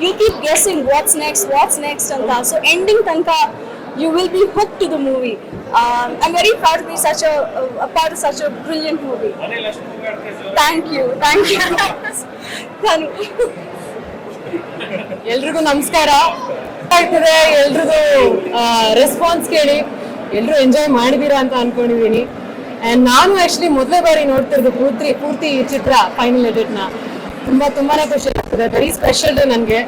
You keep guessing what's next ಅಂತ. ಸೊ ಎಂಡಿಂಗ್ ತನಕ you will be hooked to the movie. I'm very proud to be such a part of such a brilliant movie. Thank you. ಎಲ್ರಿಗೂ ನಮಸ್ಕಾರ. ಆಗ್ತದೆ ಎಲ್ರಿಗೂ ರೆಸ್ಪಾನ್ಸ್ ಕೇಳಿ ಎಲ್ಲರೂ ಎಂಜಾಯ್ ಮಾಡಿದೀರಾ ಅಂತ ಅನ್ಕೊಂಡಿದ್ದೀನಿ. ಆ್ಯಂಡ್ ನಾನು ಆ್ಯಕ್ಚುಲಿ ಮೊದಲೇ ಬಾರಿ ನೋಡ್ತಿರೋದು ಪೂರ್ತಿ ಈ ಚಿತ್ರ ಫೈನಲ್ ಎಡಿಟ್ನ. ತುಂಬಾನೇ ಖುಷಿ ಆಗ್ತದೆ. ವೆರಿ ಸ್ಪೆಷಲ್ ನನಗೆ.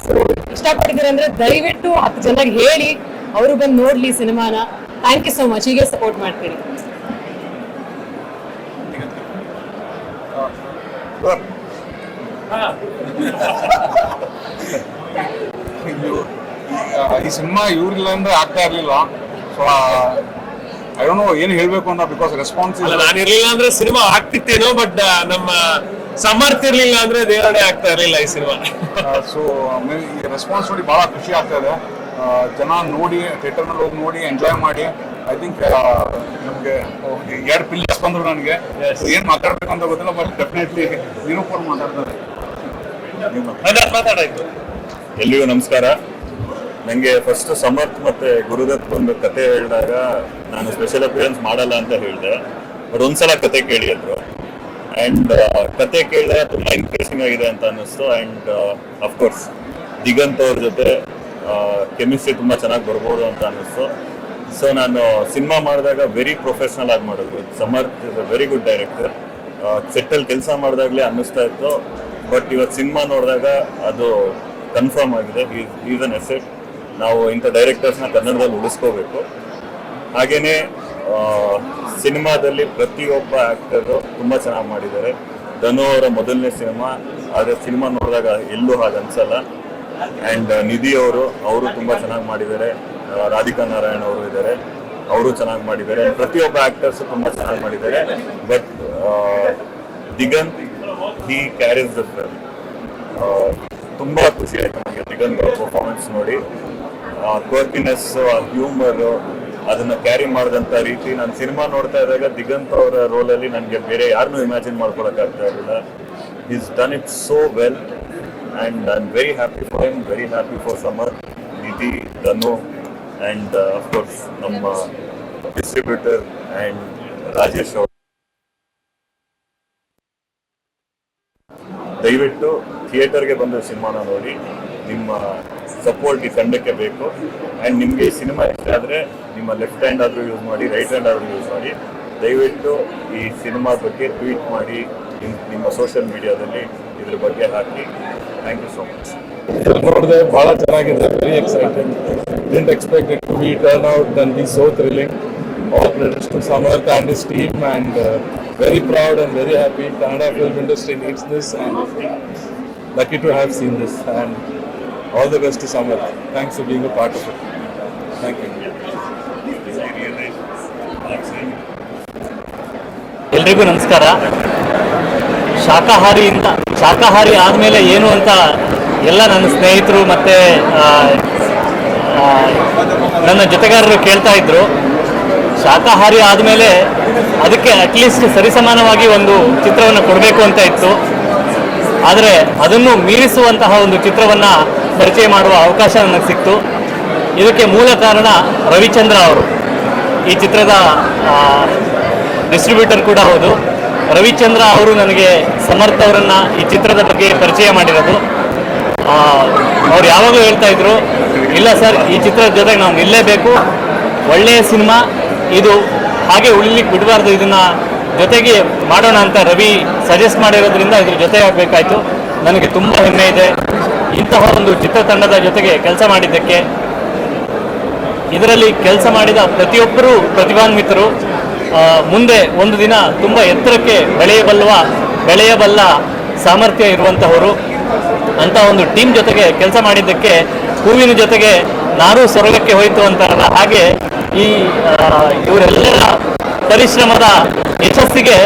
ಸೊ ಇಷ್ಟಪಟ್ಟಿದ್ದೀರ ಅಂದರೆ ದಯವಿಟ್ಟು 10 ಜನಕ್ಕೆ ಹೇಳಿ ಅವರು ಬಂದು ನೋಡ್ಲಿ ಸಿನಿಮಾನ. Thank you so much. ಹೀಗೆ ಸಪೋರ್ಟ್ ಮಾಡ್ತೀರಿ. ಈ ಸಿನಿಮಾ ಇವ್ರಿಲ್ಲ ಅಂದ್ರೆ ಆಗ್ತಾ ಇರ್ಲಿಲ್ಲ. ಸೊ ಐ ಡೋಂಟ್ ನೋ ಏನು ಹೇಳ್ಬೇಕು ಅಂತ, ಬಿಕಾಸ್ ರೆಸ್ಪಾನ್ಸ್ ನಾನು ಇರ್ಲಿಲ್ಲ ಅಂದ್ರೆ ಸಿನಿಮಾ ಆಗ್ತಿತ್ತೇನೋ. ಬಟ್ ನಮ್ಮ ಸಮರ್ಥ ಇರ್ಲಿಲ್ಲ ಅಂದ್ರೆ ದೇವರೇ ಆಗ್ತಾ ಇರ್ಲಿಲ್ಲ ಈ ಸಿನಿಮಾ. ಸೊ ಈ ರೆಸ್ಪಾನ್ಸ್ ನೋಡಿ ಬಹಳ ಖುಷಿ ಆಗ್ತಾ ಇದೆ. ಜನ ನೋಡಿ ಥಿಯೇಟರ್ನಲ್ಲಿ ಹೋಗಿ ನೋಡಿ ಎಂಜಾಯ್ ಮಾಡಿ. ಐ ಥಿಂಕ್ ನಮಗೆ 2 ಪಿಲ್ಲರ್ಸ್ ಬಂದ್ರು ನನಗೆ. ಏನ್ ಮಾತಾಡ್ಬೇಕು ಅಂತ ಗೊತ್ತಿಲ್ಲ, ಬಟ್ ಡೆಫಿನೆಟ್ಲಿ ನಿರೂಪಣೆ ಮಾತಾಡ್ತಾರೆ. ಮಾತಾಡಾಯ್ತು. ಎಲ್ಲಿಗೂ ನಮಸ್ಕಾರ. ನನಗೆ ಫಸ್ಟ್ ಸಮರ್ಥ್ ಮತ್ತೆ ಗುರುದತ್ ಒಂದು ಕತೆ ಹೇಳಿದಾಗ ನಾನು ಸ್ಪೆಷಲ್ ಅಪಿಯರೆನ್ಸ್ ಮಾಡಲ್ಲ ಅಂತ ಹೇಳಿದೆ, ಬಟ್ ಒಂದ್ಸಲ ಕತೆ ಕೇಳಿ ಅಂದ್ರು. ಆ್ಯಂಡ್ ಕತೆ ಕೇಳಿದಾಗ ತುಂಬ ಇಂಟ್ರೆಸ್ಟಿಂಗ್ ಆಗಿದೆ ಅಂತ ಅನ್ನಿಸ್ತು. ಆ್ಯಂಡ್ ಅಫ್ಕೋರ್ಸ್ ದಿಗಂತ್ ಅವ್ರ ಜೊತೆ ಕೆಮಿಸ್ಟ್ರಿ ತುಂಬ ಚೆನ್ನಾಗಿ ಬರ್ಬೋದು ಅಂತ ಅನ್ನಿಸ್ತು. ಸೊ ನಾನು ಸಿನಿಮಾ ಮಾಡಿದಾಗ ವೆರಿ ಪ್ರೊಫೆಷ್ನಲ್ ಆಗಿ ಮಾಡಿದ್ರು. Samarth is a very good director. ಸೆಟ್ಟಲ್ಲಿ ಕೆಲಸ ಮಾಡಿದಾಗಲೇ ಅನ್ನಿಸ್ತಾ ಇತ್ತು, ಬಟ್ ಇವತ್ತು ಸಿನಿಮಾ ನೋಡಿದಾಗ ಅದು ಕನ್ಫರ್ಮ್ ಆಗಿದೆ. Is an asset. ನಾವು ಇಂಥ ಡೈರೆಕ್ಟರ್ಸ್ನ ಕನ್ನಡದಲ್ಲಿ ಉಳಿಸ್ಕೋಬೇಕು. ಹಾಗೆಯೇ ಸಿನಿಮಾದಲ್ಲಿ ಪ್ರತಿಯೊಬ್ಬ ಆ್ಯಕ್ಟರು ತುಂಬ ಚೆನ್ನಾಗಿ ಮಾಡಿದ್ದಾರೆ. ಧನು ಅವರ ಮೊದಲನೇ ಸಿನಿಮಾ, ಆದರೆ ಸಿನಿಮಾ ನೋಡಿದಾಗ ಎಲ್ಲೂ ಹಾಗೆ ಅನಿಸಲ್ಲ. ಆ್ಯಂಡ್ ನಿಧಿ ಅವರು ತುಂಬ ಚೆನ್ನಾಗಿ ಮಾಡಿದ್ದಾರೆ. ರಾಧಿಕಾ ನಾರಾಯಣ್ ಅವರು ಇದ್ದಾರೆ, ಅವರು ಚೆನ್ನಾಗಿ ಮಾಡಿದ್ದಾರೆ. ಪ್ರತಿಯೊಬ್ಬ ಆ್ಯಕ್ಟರ್ಸು ತುಂಬ ಚೆನ್ನಾಗಿ ಮಾಡಿದ್ದಾರೆ. But Diganth he carries the film. ತುಂಬ ಖುಷಿ ಆಯಿತು ನನಗೆ ದಿಗಂತ್ ಅವ್ರ ಪರ್ಫಾರ್ಮೆನ್ಸ್ ನೋಡಿ. ಕ್ವರ್ಕಿನೆಸ್, ಹ್ಯೂಮರು, ಅದನ್ನು ಕ್ಯಾರಿ ಮಾಡಿದಂಥ ರೀತಿ. ನಾನು ಸಿನಿಮಾ ನೋಡ್ತಾ ಇದ್ದಾಗ ದಿಗಂತ್ ಅವರ ರೋಲಲ್ಲಿ ನನಗೆ ಬೇರೆ ಯಾರನ್ನೂ ಇಮ್ಯಾಜಿನ್ ಮಾಡ್ಕೊಳಕ್ಕಾಗ್ತಾ ಇರಲಿಲ್ಲ. Is done it so well and I am very happy for him, very happy for Samarth, Nidhi, Dhanu and of course ನಮ್ಮ ಡಿಸ್ಟ್ರಿಬ್ಯೂಟರ್ ಆ್ಯಂಡ್ ರಾಜೇಶ್ ಅವರು. ದಯವಿಟ್ಟು ಥಿಯೇಟರ್ಗೆ ಬಂದು ಸಿನಿಮಾನ ನೋಡಿ. ನಿಮ್ಮ ಸಪೋರ್ಟ್ ಈ ತಂಡಕ್ಕೆ ಬೇಕು. ಆ್ಯಂಡ್ ನಿಮಗೆ ಈ ಸಿನಿಮಾ ಇಷ್ಟ ಆದರೆ ನಿಮ್ಮ ಲೆಫ್ಟ್ ಹ್ಯಾಂಡ್ ಆದರೂ ಯೂಸ್ ಮಾಡಿ, ರೈಟ್ ಹ್ಯಾಂಡ್ ಆದರೂ ಯೂಸ್ ಮಾಡಿ. ದಯವಿಟ್ಟು ಈ ಸಿನಿಮಾ ಬಗ್ಗೆ ಟ್ವೀಟ್ ಮಾಡಿ, ನಿಮ್ಮ ಸೋಷಿಯಲ್ ಮೀಡಿಯಾದಲ್ಲಿ ಇದ್ರ ಬಗ್ಗೆ ಹಾಕಿ. Thank you so much. ನೋಡಿದೆ ಭಾಳ ಚೆನ್ನಾಗಿದೆ. Very excited. Didn't expect it to be turn out and be so thrilling. All credits to Samarth and his team, and very proud and very happy. Kannada film industry needs this, and lucky to have seen this. And all the best to Samarth. Thanks for being a part of it. Thank you. ಎಲ್ರಿಗೂ ನಮಸ್ಕಾರ. ಶಾಕಾಹಾರಿ ಆದಮೇಲೆ ಏನು ಅಂತ ಎಲ್ಲ ನನ್ನ ಸ್ನೇಹಿತರು ಮತ್ತು ನನ್ನ ಜೊತೆಗಾರರು ಕೇಳ್ತಾ ಇದ್ರು. ಶಾಕಾಹಾರಿ ಆದಮೇಲೆ ಅದಕ್ಕೆ ಅಟ್ಲೀಸ್ಟ್ ಸರಿಸಮಾನವಾಗಿ ಒಂದು ಚಿತ್ರವನ್ನು ಕೊಡಬೇಕು ಅಂತ ಇತ್ತು. ಆದರೆ ಅದನ್ನು ಮೀರಿಸುವಂತಹ ಒಂದು ಚಿತ್ರವನ್ನು ಪರಿಚಯ ಮಾಡುವ ಅವಕಾಶ ನನಗೆ ಸಿಕ್ತು. ಇದಕ್ಕೆ ಮೂಲ ಕಾರಣ ರವಿಚಂದ್ರ ಅವರು, ಈ ಚಿತ್ರದ ಡಿಸ್ಟ್ರಿಬ್ಯೂಟರ್ ಕೂಡ ಹೌದು. ರವಿಚಂದ್ರ ಅವರು ನನಗೆ ಸಮರ್ಥ್ ಅವರನ್ನು ಈ ಚಿತ್ರದ ಬಗ್ಗೆ ಪರಿಚಯ ಮಾಡಿರೋದು. ಅವ್ರು ಯಾವಾಗಲೂ ಹೇಳ್ತಾ ಇದ್ರು, ಇಲ್ಲ ಸರ್, ಈ ಚಿತ್ರದ ಜೊತೆಗೆ ನಾವು ನಿಲ್ಲೇಬೇಕು, ಒಳ್ಳೆಯ ಸಿನಿಮಾ ಇದು, ಹಾಗೆ ಉಳಿಲಿಕ್ಕೆ ಬಿಡಬಾರ್ದು, ಇದನ್ನು ಜೊತೆಗೆ ಮಾಡೋಣ ಅಂತ ರವಿ ಸಜೆಸ್ಟ್ ಮಾಡಿರೋದ್ರಿಂದ ಇದ್ರ ಜೊತೆ ಆಗಬೇಕಾಯ್ತು. ನನಗೆ ತುಂಬ ಹೆಮ್ಮೆ ಇದೆ ಇಂತಹ ಒಂದು ಚಿತ್ರತಂಡದ ಜೊತೆಗೆ ಕೆಲಸ ಮಾಡಿದ್ದಕ್ಕೆ. ಇದರಲ್ಲಿ ಕೆಲಸ ಮಾಡಿದ ಪ್ರತಿಯೊಬ್ಬರೂ ಪ್ರತಿಭಾನ್ವಿತರು. ಮುಂದೆ ಒಂದು ದಿನ ತುಂಬ ಎತ್ತರಕ್ಕೆ ಬೆಳೆಯಬಲ್ಲ ಸಾಮರ್ಥ್ಯ ಇರುವಂತಹವರು. ಅಂತ ಒಂದು ಟೀಮ್ ಜೊತೆಗೆ ಕೆಲಸ ಮಾಡಿದ್ದಕ್ಕೆ ಹೂವಿನ ಜೊತೆಗೆ ನಾರೂ ಸ್ವರ್ಗಕ್ಕೆ ಹೋಯಿತು ಅಂತಾರಲ್ಲ, ಹಾಗೆ ಈ ಇವರೆಲ್ಲರ ಪರಿಶ್ರಮದ ಯಶಸ್ಸಿಗೆ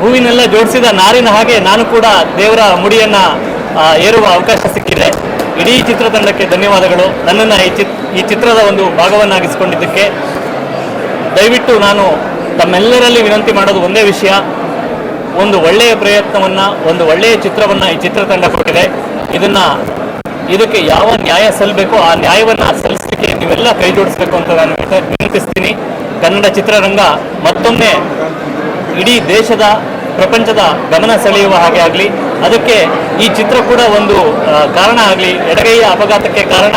ಹೂವಿನೆಲ್ಲ ಜೋಡಿಸಿದ ನಾರಿನ ಹಾಗೆ ನಾನು ಕೂಡ ದೇವರ ಮುಡಿಯನ್ನು ಏರುವ ಅವಕಾಶ ಸಿಕ್ಕಿದೆ. ಇಡೀ ಚಿತ್ರತಂಡಕ್ಕೆ ಧನ್ಯವಾದಗಳು. ನನ್ನನ್ನು ಈ ಚಿತ್ರದ ಒಂದು ಭಾಗವನ್ನಾಗಿಸಿಕೊಂಡಿದ್ದಕ್ಕೆ. ದಯವಿಟ್ಟು ನಾನು ತಮ್ಮೆಲ್ಲರಲ್ಲಿ ವಿನಂತಿ ಮಾಡೋದು ಒಂದೇ ವಿಷಯ, ಒಂದು ಒಳ್ಳೆಯ ಪ್ರಯತ್ನವನ್ನು, ಒಂದು ಒಳ್ಳೆಯ ಚಿತ್ರವನ್ನು ಈ ಚಿತ್ರತಂಡ ಕೊಟ್ಟಿದೆ. ಇದಕ್ಕೆ ಯಾವ ನ್ಯಾಯ ಸಲ್ಲಬೇಕೋ ಆ ನ್ಯಾಯವನ್ನು ಸಲ್ಲಿಸಲಿಕ್ಕೆ ನೀವೆಲ್ಲ ಕೈ ಜೋಡಿಸಬೇಕು ಅಂತ ನಾನು ವಿನಂತಿಸ್ತೀನಿ. ಕನ್ನಡ ಚಿತ್ರರಂಗ ಮತ್ತೊಮ್ಮೆ ಇಡೀ ದೇಶದ, ಪ್ರಪಂಚದ ಗಮನ ಸೆಳೆಯುವ ಹಾಗೆ ಆಗಲಿ, ಅದಕ್ಕೆ ಈ ಚಿತ್ರ ಕೂಡ ಒಂದು ಕಾರಣ ಆಗಲಿ. ಎಡಗೈಯ ಅಪಘಾತಕ್ಕೆ ಕಾರಣ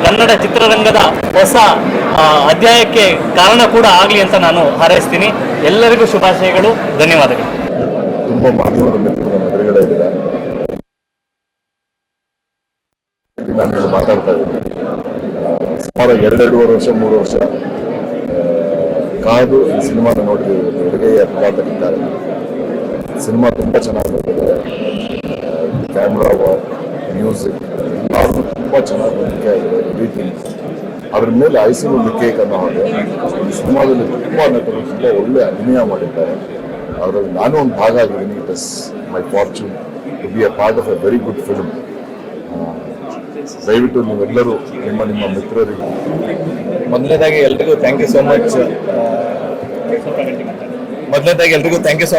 ಕನ್ನಡ ಚಿತ್ರರಂಗದ ಹೊಸ ಅಧ್ಯಾಯಕ್ಕೆ ಕಾರಣ ಕೂಡ ಆಗಲಿ ಅಂತ ನಾನು ಹಾರೈಸ್ತೀನಿ. ಎಲ್ಲರಿಗೂ ಶುಭಾಶಯಗಳು, ಧನ್ಯವಾದಗಳು. ತುಂಬ ಮಾಧ್ಯಮದ ಮಿತ್ರರ ಎದುರುಗಡೆ ಇದ್ದೀರಾ, ನಾನು ಮಾತಾಡ್ತಾ ಇದ್ದೀನಿ. ಸುಮಾರು 2-2.5 ವರ್ಷ 3 ವರ್ಷ ಕಾದು ಈ ಸಿನಿಮಾನ ನೋಡಿದ್ದೀವಿ. ಎಡಗೈಯ ಅಪಘಾತಕ್ಕಿದ್ದಾರೆ. ಸಿನಿಮಾ ತುಂಬ ಚೆನ್ನಾಗಿ ಬಂದಿದೆ. ಕ್ಯಾಮ್ರಾ ವರ್ಕ್, ಮ್ಯೂಸಿಕ್ ಎಲ್ಲರೂ ತುಂಬ ಚೆನ್ನಾಗಿ ಬಂದಿದೆ ಆಗಿದೆ. ಎಡಿಟಿಂಗ್ ಅದ್ರ ಮೇಲೆ ಐಸಿಂಗ್ ಒಂದು ಕೇಕ್ ಅನ್ನೋ ಹಾಗೆ ಈ ಸಿನಿಮಾದಲ್ಲಿ ತುಂಬ ನಟರು ತುಂಬ ಒಳ್ಳೆ ಅಭಿನಯ ಮಾಡಿದ್ದಾರೆ. ಅದರಲ್ಲಿ ನಾನು ಒಂದು ಭಾಗ ಆಗಿದ್ದೀನಿ. It is my fortune to be a part of a very good film. ದಯವಿಟ್ಟು ನೀವೆಲ್ಲರೂ ನಿಮ್ಮ ಮಿತ್ರರಿಗೆ ಮೊದಲನೇದಾಗಿ ಎಲ್ರಿಗೂ ಥ್ಯಾಂಕ್ ಯು ಸೋ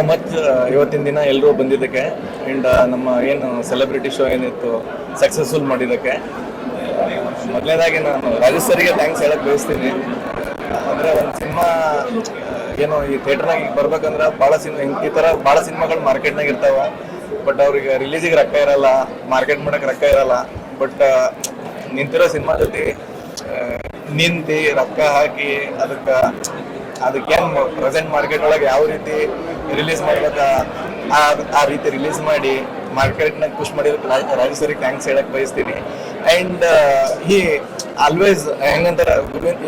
ಮಚ್. ಇವತ್ತಿನ ದಿನ ಎಲ್ಲರೂ ಬಂದಿದ್ದಕ್ಕೆ ಆ್ಯಂಡ್ ನಮ್ಮ ಏನು ಸೆಲೆಬ್ರಿಟಿ ಶೋ ಏನಿತ್ತು ಸಕ್ಸಸ್ಫುಲ್ ಮಾಡಿದ್ದಕ್ಕೆ. ಮೊದಲನೇದಾಗಿ ನಾನು ರಾಜೇಶ್ ಸರ್ಗೆ ಥ್ಯಾಂಕ್ಸ್ ಹೇಳಕ್ ಬಯಸ್ತೀನಿ. ಅಂದರೆ ಒಂದು ಸಿನಿಮಾ ಏನೋ ಈ ಥಿಯೇಟರ್ನಾಗ ಈಗ ಬರ್ಬೇಕಂದ್ರೆ ಈ ಥರ ಭಾಳ ಸಿನಿಮಾಗಳು ಮಾರ್ಕೆಟ್ನಾಗ ಇರ್ತಾವ. ಬಟ್ ಅವ್ರಿಗೆ ರಿಲೀಸಿಗೆ ರೊಕ್ಕ ಇರಲ್ಲ, ಮಾರ್ಕೆಟ್ ಮಾಡೋಕೆ ರೊಕ್ಕ ಇರಲ್ಲ. ಬಟ್ ನಿಂತಿರೋ ಸಿನಿಮಾ ಜೊತೆ ನಿಂತು ರೊಕ್ಕ ಹಾಕಿ ಅದಕ್ಕೇನು ಪ್ರೆಸೆಂಟ್ ಮಾರ್ಕೆಟ್ ಒಳಗೆ ಯಾವ ರೀತಿ ರಿಲೀಸ್ ಮಾಡ್ಬೇಕಾ ಆ ರೀತಿ ರಿಲೀಸ್ ಮಾಡಿ ಮಾರ್ಕೆಟ್ನಾಗ ಪುಷ್ ಮಾಡಿದಕ್ಕೆ ರಾಜೇಶ್ ಸರ್ಗೆ ಥ್ಯಾಂಕ್ಸ್ ಹೇಳಕ್ ಬಯಸ್ತೀನಿ. ಆ್ಯಂಡ್ ಈ ಆಲ್ವೇಸ್ ಹೆಂಗಂತಾರೆ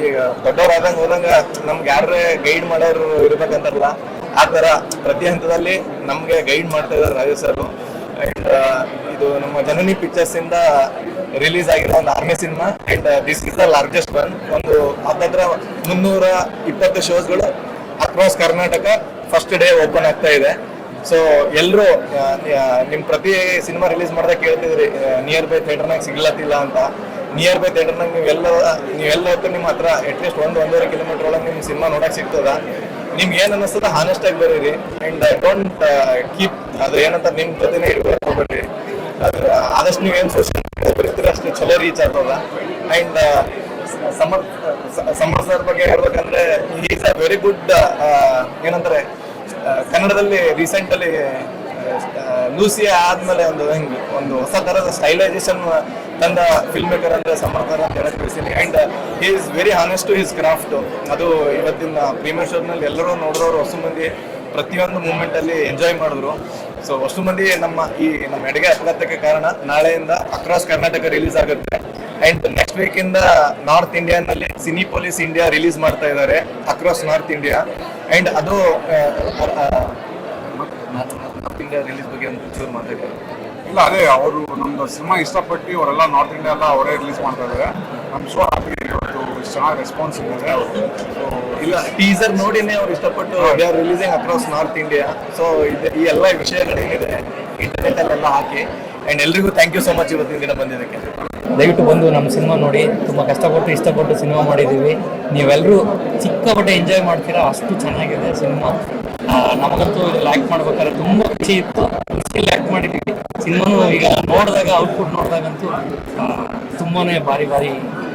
ಈಗ ದೊಡ್ಡವ್ರಾದಂಗೆ ಹೋದಂಗೆ ನಮ್ಗೆ ಯಾರೇ ಗೈಡ್ ಮಾಡೋರು ಇರ್ಬೇಕಂತಾರಲ್ಲ, ಆ ಥರ ಪ್ರತಿ ಹಂತದಲ್ಲಿ ನಮಗೆ ಗೈಡ್ ಮಾಡ್ತಾ ಇದ್ದಾರೆ ರಾಜೇಶ್ ಸರ್. ಆ್ಯಂಡ್ ಇದು ನಮ್ಮ ಜನನಿ ಪಿಕ್ಚರ್ಸ್ ಇಂದ ರಿಲೀಸ್ ಆಗಿರೋ ಒಂದು army cinema. And this is the largest one. ಒಂದು ಹತ್ತತ್ರ 320 ಶೋಸ್ಗಳು across Karnataka first day open ಆಗ್ತಾ ಇದೆ. ಸೊ ಎಲ್ಲರೂ ನಿಮ್ಮ ಪ್ರತಿ ಸಿನಿಮಾ ರಿಲೀಸ್ ಮಾಡಿದಾಗ ಕೇಳ್ತಿದ್ರಿ ನಿಯರ್ ಬೈ ಥಿಯೇಟರ್ನಾಗ ಸಿಗ್ಲತ್ತಿಲ್ಲ ಅಂತ. ನಿಯರ್ ಬೈ ಥಿಯೇಟರ್ನಾಗ ನೀವೆಲ್ಲ ಹೊತ್ತು ನಿಮ್ಮ ಹತ್ರ ಅಟ್ಲೀಸ್ಟ್ 1-1.5 ಕಿಲೋಮೀಟರ್ ಒಳಗೆ ನಿಮ್ಮ ಸಿನಿಮಾ ನೋಡಕ್ ಸಿಗ್ತದ. ನಿಮ್ಗೆ ಏನ್ ಅನ್ನಿಸ್ತದ ಹಾನೆಸ್ಟ್ ಆಗಿ ಬರೀರಿ. ಅಂಡ್ ಡೋಂಟ್ ಕೀಪ್ ಅದು ಏನಂತ ನಿಮ್ ಜೊತೆನೇ ಇರ್ಬೇಕು ಹೋಗ್ಬೇಡ್ರಿ. ಆದಷ್ಟು ನೀವೇನು ಸೋಷಿಯಲ್ ಮೀಡಿಯಾ ಬರೀತೀರ ಅಷ್ಟು ಚಲೋ ರೀಚ್ ಆಗ್ತದ. ಅಂಡ್ ಸಮರ್ ಸರ್ ಬಗ್ಗೆ ಹೇಳ್ಬೇಕಂದ್ರೆ ಈಸ್ ಅ ವೆರಿ ಗುಡ್ ಏನಂತಾರೆ ಕನ್ನಡದಲ್ಲಿ ರೀಸೆಂಟ್ ಅಲ್ಲಿ ಲೂಸಿಯಾ ಆದ್ಮೇಲೆ ಒಂದು ಹೊಸ ತರದ ಸ್ಟೈಲೈಸೇಷನ್ ತಂದ ಫಿಲ್ಮ್ ಮೇಕರ್ ಅಂದ್ರೆ ಸಮರ್ಥರ ಅಂತ ಹೇಳಕ್ ಬಯಸ್ತೀನಿ. And he is very honest to his craft. ಅದು ಇವತ್ತಿನ ಪ್ರೀಮಿಯರ್ ಶೋನಲ್ಲಿ ಎಲ್ಲರೂ ನೋಡಿದವರು ಹೊಸ ಮಂದಿ ಪ್ರತಿಯೊಂದು ಮೂಮೆಂಟ್ ಅಲ್ಲಿ ಎಂಜಾಯ್ ಮಾಡಿದ್ರು. ಸೊ ಅಷ್ಟು ಮಂದಿ ನಮ್ಮ ಎಡಗೆ ಅಪಘಾತಕ್ಕೆ ಕಾರಣ ನಾಳೆಯಿಂದ ಅಕ್ರಾಸ್ ಕರ್ನಾಟಕ ರಿಲೀಸ್ ಆಗುತ್ತೆ. ಅಂಡ್ ನೆಕ್ಸ್ಟ್ ವೀಕ್ ಇಂದ ನಾರ್ತ್ ಇಂಡಿಯಾನಲ್ಲಿ ಸಿನಿ ಪೊಲೀಸ್ ಇಂಡಿಯಾ ರಿಲೀಸ್ ಮಾಡ್ತಾ ಇದ್ದಾರೆ ಅಕ್ರಾಸ್ ನಾರ್ತ್ ಇಂಡಿಯಾ. ಅಂಡ್ ಅದು ನಾರ್ತ್ ಇಂಡಿಯಾ ರಿಲೀಸ್ ಬಗ್ಗೆ ಒಂದು ಚೂರು ಮಾತಾಡ್ತಾರೆ. ಇಲ್ಲ, ಅದೇ ಅವರು ನಮ್ದು ಸಿನಿಮಾ ಇಷ್ಟಪಟ್ಟು ಅವರೆಲ್ಲ ನಾರ್ತ್ ಇಂಡಿಯಾ ಎಲ್ಲ ಅವರೇ ರಿಲೀಸ್ ಮಾಡ್ತಾ ಇದ್ದಾರೆ. ನಮ್ಮ ಶೋ ಆಗ್ತಿದೆ ಇವತ್ತು ಇಷ್ಟು ಚೆನ್ನಾಗಿ ರೆಸ್ಪಾನ್ಸ್ ಇದೆ. ಇಲ್ಲ, ಟೀಸರ್ ನೋಡಿನೇ ಅವ್ರು ಇಷ್ಟಪಟ್ಟು they are releasing across north India. So ಈ ಎಲ್ಲ ವಿಷಯಗಳೇನಿದೆ ಇಂಟರ್ನೆಟ್ ಅಲ್ಲೆಲ್ಲ ಹಾಕಿ. ಅಂಡ್ ಎಲ್ರಿಗೂ ಥ್ಯಾಂಕ್ ಯು ಸೋ ಮಚ್ ಇವತ್ತಿನ ದಿನ ಬಂದಿದ್ದಕ್ಕೆ. ದಯವಿಟ್ಟು ಬಂದು ನಮ್ಮ ಸಿನಿಮಾ ನೋಡಿ. ತುಂಬ ಕಷ್ಟಪಟ್ಟು ಇಷ್ಟಪಟ್ಟು ಸಿನಿಮಾ ಮಾಡಿದ್ದೀವಿ. ನೀವೆಲ್ಲರೂ ಸಿಕ್ಕಾಪಟ್ಟೆ ಎಂಜಾಯ್ ಮಾಡ್ತೀರಾ, ಅಷ್ಟು ಚೆನ್ನಾಗಿದೆ ಸಿನಿಮಾ. ನಮಗಂತೂ ಇಲ್ಲಿ ಆ್ಯಕ್ಟ್ ಮಾಡ್ಬೇಕಾದ್ರೆ ತುಂಬ ಖುಷಿ ಇತ್ತು. ಖುಷಿಯಲ್ಲಿ ಆ್ಯಕ್ಟ್ ಮಾಡಿದ್ದೀವಿ. ಸಿನಿಮಾನು ಈಗ ನೋಡಿದಾಗ ಔಟ್ಪುಟ್ ನೋಡಿದಾಗಂತೂ ತುಂಬಾ ಭಾರಿ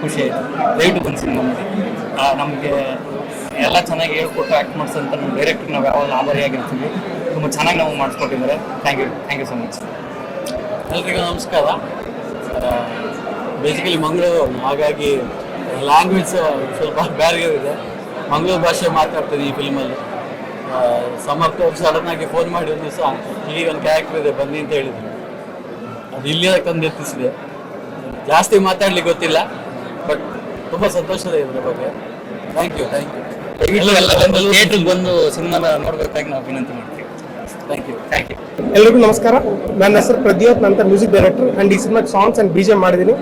ಖುಷಿ ಆಯಿತು. ದಯವಿಟ್ಟು ಬಂದು ಸಿನಿಮಾ ನೋಡಿ. ನಮಗೆ ಎಲ್ಲ ಚೆನ್ನಾಗಿ ಹೇಳ್ಕೊಟ್ಟು ಆ್ಯಕ್ಟ್ ಮಾಡಿಸೋಂಥ ನಮ್ಮ ಡೈರೆಕ್ಟ್ರಿಗೆ ನಾವು ಯಾವಾಗ ಆಭಾರಿಯಾಗಿರ್ತೀವಿ. ತುಂಬ ಚೆನ್ನಾಗಿ ನಾವು ಮಾಡಿಸ್ಕೊಟ್ಟಿದ್ದಾರೆ. Thank you so much. ಎಲ್ರಿಗೂ ನಮಸ್ಕಾರ. ಬೇಸಿಕಲಿ ಮಂಗಳೂರು, ಹಾಗಾಗಿ ಲ್ಯಾಂಗ್ವೇಜ್ ಸ್ವಲ್ಪ ಬ್ಯಾರಿಯರ್ ಇದೆ. ಮಂಗಳೂರು ಭಾಷೆ ಮಾತಾಡ್ತೀನಿ ಈ ಫಿಲ್ಮಲ್ಲಿ. ಸಮರ್ಥ ಅವ್ರು ಸಡನ್ನಾಗಿ ಫೋನ್ ಮಾಡಿ ಒಂದು ದಿವಸ ಈಗ ಒಂದು ಕ್ಯಾರೆಕ್ಟರ್ ಇದೆ ಬನ್ನಿ ಅಂತ ಹೇಳಿದ್ರು. ಅದು ಇಲ್ಲಿಯೇ ತಂದು ಎತ್ತಿಸಿದೆ. ಜಾಸ್ತಿ ಮಾತಾಡ್ಲಿಕ್ಕೆ ಗೊತ್ತಿಲ್ಲ, ಬಟ್ ತುಂಬ ಸಂತೋಷದ ಇದ್ರ ಬಗ್ಗೆ. Thank you. ಥಿಯೇಟ್ರಿಗೆ ಬಂದು ಸಿನಿಮಾನ ನೋಡ್ಬೇಕಾಗಿ ನಾವು ವಿನಂತಿ ಮಾಡ್ತೀವಿ. Thank you. ಎಲ್ರಿಗೂ ನಮಸ್ಕಾರ. ನನ್ನ ಹೆಸರು ಪ್ರದ್ಯೋತ್ ಅಂತ ಮ್ಯೂಸಿಕ್ ಡೈರೆಕ್ಟರ್. ಆ್ಯಂಡ್ ಈ ಸಿನಿಮಾಗೆ ಸಾಂಗ್ಸ್ ಆ್ಯಂಡ್ BGM ಮಾಡಿದ್ದೀನಿ.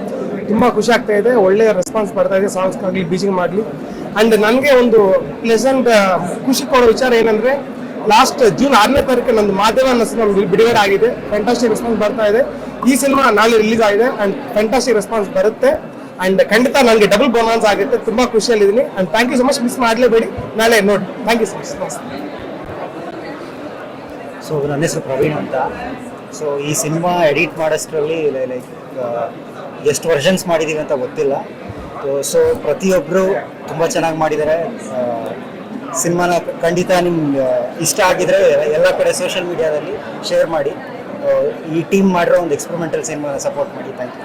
ತುಂಬ ಖುಷಿ ಆಗ್ತಾ ಇದೆ. ಒಳ್ಳೆಯ ರೆಸ್ಪಾನ್ಸ್ ಬರ್ತಾ ಇದೆ ಸಾಂಗ್ಸ್ಗಾಗಲಿ BGM ಮಾಡಲಿ. ಆ್ಯಂಡ್ ನನಗೆ ಒಂದು ಪ್ಲೆಸೆಂಟ್ ಖುಷಿ ಕೊಡೋ ವಿಚಾರ ಏನಂದರೆ, ಲಾಸ್ಟ್ ಜೂನ್ 6ನೇ ತಾರೀಕು ನಂದು ಮಾಧ್ಯಮ ಅನ್ನೋ ಸಿನಿಮಾ ಬಿಡುಗಡೆ ಆಗಿದೆ. ಫ್ಯಾಂಟಾಸ್ಟಿಕ್ ರೆಸ್ಪಾನ್ಸ್ ಬರ್ತಾ ಇದೆ. ಈ ಸಿನಿಮಾ ನಾಳೆ ರಿಲೀಸ್ ಆಗಿದೆ ಆ್ಯಂಡ್ ಫ್ಯಾಂಟಾಸ್ಟಿಕ್ ರೆಸ್ಪಾನ್ಸ್ ಬರುತ್ತೆ. ಆ್ಯಂಡ್ ಖಂಡಿತ ನನಗೆ ಡಬಲ್ ಬೋನಸ್ ಆಗುತ್ತೆ. ತುಂಬ ಖುಷಿಯಲ್ಲಿದ್ದೀನಿ. And thank you so much. Miss ಮಾಡಲೇಬೇಡಿ, ನಾಳೆ ನೋಡಿ. Thank you so much. So ನನ್ನ ಹೆಸರು ಪ್ರವೀಣ್ ಅಂತ. ಸೊ ಈ ಸಿನಿಮಾ ಎಡಿಟ್ ಮಾಡೋಷ್ಟರಲ್ಲಿ ಲೈಕ್ ಎಷ್ಟು ವರ್ಷನ್ಸ್ ಮಾಡಿದ್ದೀವಿ ಅಂತ ಗೊತ್ತಿಲ್ಲ. ಸೊ ಪ್ರತಿಯೊಬ್ಬರು ತುಂಬ ಚೆನ್ನಾಗಿ ಮಾಡಿದ್ದಾರೆ. ಸಿನಿಮಾನ ಖಂಡಿತ ನಿಮ್ಗೆ ಇಷ್ಟ ಆಗಿದ್ರೆ ಎಲ್ಲ ಕಡೆ ಸೋಷಿಯಲ್ ಮೀಡಿಯಾದಲ್ಲಿ ಶೇರ್ ಮಾಡಿ. ಈ ಟೀಮ್ ಮಾಡಿರೋ ಒಂದು ಎಕ್ಸ್ಪೆರಿಮೆಂಟಲ್ ಸಿನಿಮಾನ ಸಪೋರ್ಟ್ ಮಾಡಿ. Thank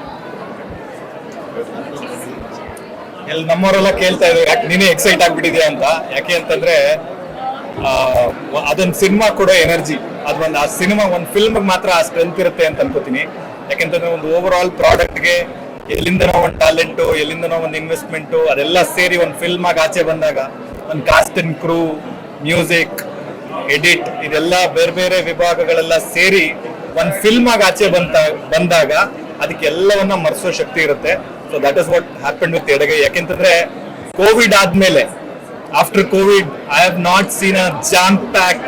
you. ನಮ್ಮವರೆಲ್ಲ ಕೇಳ್ತಾ ಇದ್ರು ಯಾಕೆ ನೀನೇ ಎಕ್ಸೈಟ್ ಆಗ್ಬಿಟ್ಟಿದ್ಯಾ ಅಂತ. ಯಾಕೆ ಅಂತಂದ್ರೆ ಅದೊಂದು ಸಿನಿಮಾ ಕೊಡೋ ಎನರ್ಜಿ, ಅದೊಂದು ಆ ಸಿನಿಮಾ ಒಂದು ಫಿಲ್ಮ್ ಮಾತ್ರ ಆ ಸ್ಟ್ರೆಂತ್ ಇರುತ್ತೆ ಅಂತ ಅನ್ಕೋತೀನಿ. ಯಾಕೆಂತಂದ್ರೆ ಒಂದು ಓವರ್ ಆಲ್ ಪ್ರಾಡಕ್ಟ್ಗೆ ಎಲ್ಲಿಂದನೋ ಒಂದು ಟ್ಯಾಲೆಂಟು, ಎಲ್ಲಿಂದನೋ ಒಂದು ಇನ್ವೆಸ್ಟ್ಮೆಂಟು, ಅದೆಲ್ಲ ಸೇರಿ ಒಂದು ಫಿಲ್ಮ್ ಆಗಿ ಆಚೆ ಬಂದಾಗ ಒಂದು cost and crew, music, edit, ಇದೆಲ್ಲ ಬೇರೆ ಬೇರೆ ವಿಭಾಗಗಳೆಲ್ಲ ಸೇರಿ ಒಂದು ಫಿಲ್ಮ್ ಆಗಿ ಆಚೆ ಬಂದಾಗ ಅದಕ್ಕೆ ಎಲ್ಲವನ್ನ ಮರೆಸೋ ಶಕ್ತಿ ಇರುತ್ತೆ. So that is what happen with ಎಡಗೈ. ಯಾಕೆಂತಂದ್ರೆ ಕೋವಿಡ್ ಆದ್ಮೇಲೆ, after Covid, I have not seen a jam pack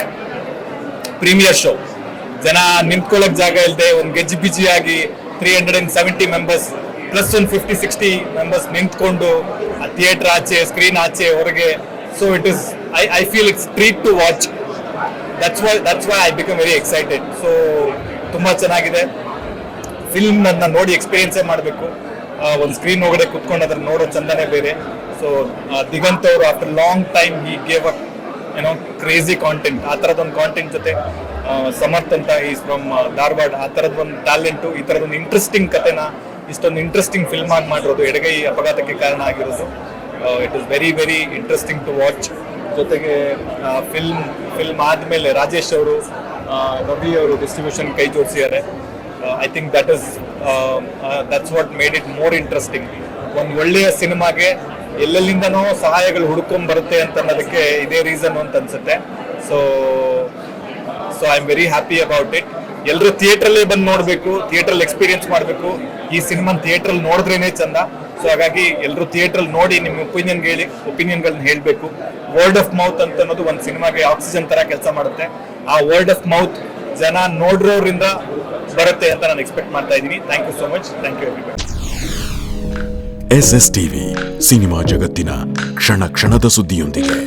premiere show. ಜನ ನಿಂತ್ಕೊಳ್ಳೋಕೆ ಜಾಗ ಇಲ್ಲದೆ ಒಂದು ಗೆಜ್ಜಿಬಿಜಿಯಾಗಿ 370 ಮೆಂಬರ್ಸ್ ಪ್ಲಸ್ ಒಂದು 50-60 ಮೆಂಬರ್ಸ್ ನಿಂತ್ಕೊಂಡು ಥಿಯೇಟರ್ ಆಚೆ, ಸ್ಕ್ರೀನ್ ಆಚೆ, ಹೊರಗೆ. So it is I feel it's treat to watch. That's why I become very excited. So ತುಂಬ ಚೆನ್ನಾಗಿದೆ. ಫಿಲ್ಮ್ ನನ್ನ ನೋಡಿ ಎಕ್ಸ್ಪೀರಿಯನ್ಸೇ ಮಾಡಬೇಕು. ಒಂದು ಸ್ಕ್ರೀನ್ ಒಳಗಡೆ ಕುತ್ಕೊಂಡು ಅದನ್ನ ನೋಡೋ ಚಂದನೇ ಬೇರೆ. ಸೊ ದಿಗಂತ್ ಅವರು after long time he gave a crazy content. ಆ ಥರದೊಂದು ಕಾಂಟೆಂಟ್ ಜೊತೆ ಸಮರ್ಥ್ ಅಂತ ಈಸ್ ಫ್ರಮ್ ಧಾರವಾಡ, ಆ ಥರದ್ದು ಒಂದು ಟ್ಯಾಲೆಂಟು, ಈ ಥರದೊಂದು ಇಂಟ್ರೆಸ್ಟಿಂಗ್ ಕಥೆನ ಇಷ್ಟೊಂದು ಇಂಟ್ರೆಸ್ಟಿಂಗ್ ಫಿಲ್ಮ್ ಆಗಿ ಮಾಡಿರೋದು, ಎಡಗೈ ಅಪಘಾತಕ್ಕೆ ಕಾರಣ ಆಗಿರೋದು. It is very very interesting to watch. ಜೊತೆಗೆ ಫಿಲ್ಮ್ ಆದಮೇಲೆ ರಾಜೇಶ್ ಅವರು, ರವಿ ಅವರು ಡಿಸ್ಟ್ರಿಬ್ಯೂಷನ್ ಕೈ ಜೋಡಿಸಿದ್ದಾರೆ. I think that's what made it more interesting. ಒಂದು ಒಳ್ಳೆಯ ಸಿನಿಮಾಗೆ ಎಲ್ಲೆಲ್ಲಿಂದನೋ ಸಹಾಯಗಳು ಹುಡ್ಕೊಂಡ್ ಬರುತ್ತೆ ಅಂತ ಅನ್ನೋದಕ್ಕೆ ಇದೇ ರೀಸನ್ ಅಂತ ಅನ್ಸುತ್ತೆ. So I am very happy about it. ಎಲ್ಲರೂ ಥಿಯೇಟ್ರಲ್ಲೇ ಬಂದು ನೋಡಬೇಕು, ಥಿಯೇಟ್ರಲ್ಲಿ ಎಕ್ಸ್ಪೀರಿಯನ್ಸ್ ಮಾಡಬೇಕು. ಈ ಸಿನಿಮಾ ಥಿಯೇಟ್ರಲ್ಲಿ ನೋಡಿದ್ರೇನೆ ಚಂದ. ಸೊ ಹಾಗಾಗಿ ಎಲ್ಲರೂ ಥಿಯೇಟ್ರಲ್ಲಿ ನೋಡಿ ನಿಮ್ಮ ಒಪಿನಿಯನ್ಗಳನ್ನ ಹೇಳಬೇಕು. ವರ್ಡ್ ಆಫ್ ಮೌತ್ ಅಂತ ಅನ್ನೋದು ಒಂದು ಸಿನಿಮಾಗೆ ಆಕ್ಸಿಜನ್ ತರ ಕೆಲಸ ಮಾಡುತ್ತೆ. ಆ ವರ್ಡ್ ಆಫ್ ಮೌತ್ ಜನ ನೋಡ್ರೋದ್ರಿಂದ ಬರುತ್ತೆ ಅಂತ ನಾನು ಎಕ್ಸ್ಪೆಕ್ಟ್ ಮಾಡ್ತಾ ಇದ್ದೀನಿ. Thank you so much. Thank you everybody. SS TV cinema ಜಗತ್ತಿನ ಕ್ಷಣ ಕ್ಷಣದ ಸುದ್ದಿಯೊಂದಿಗೆ.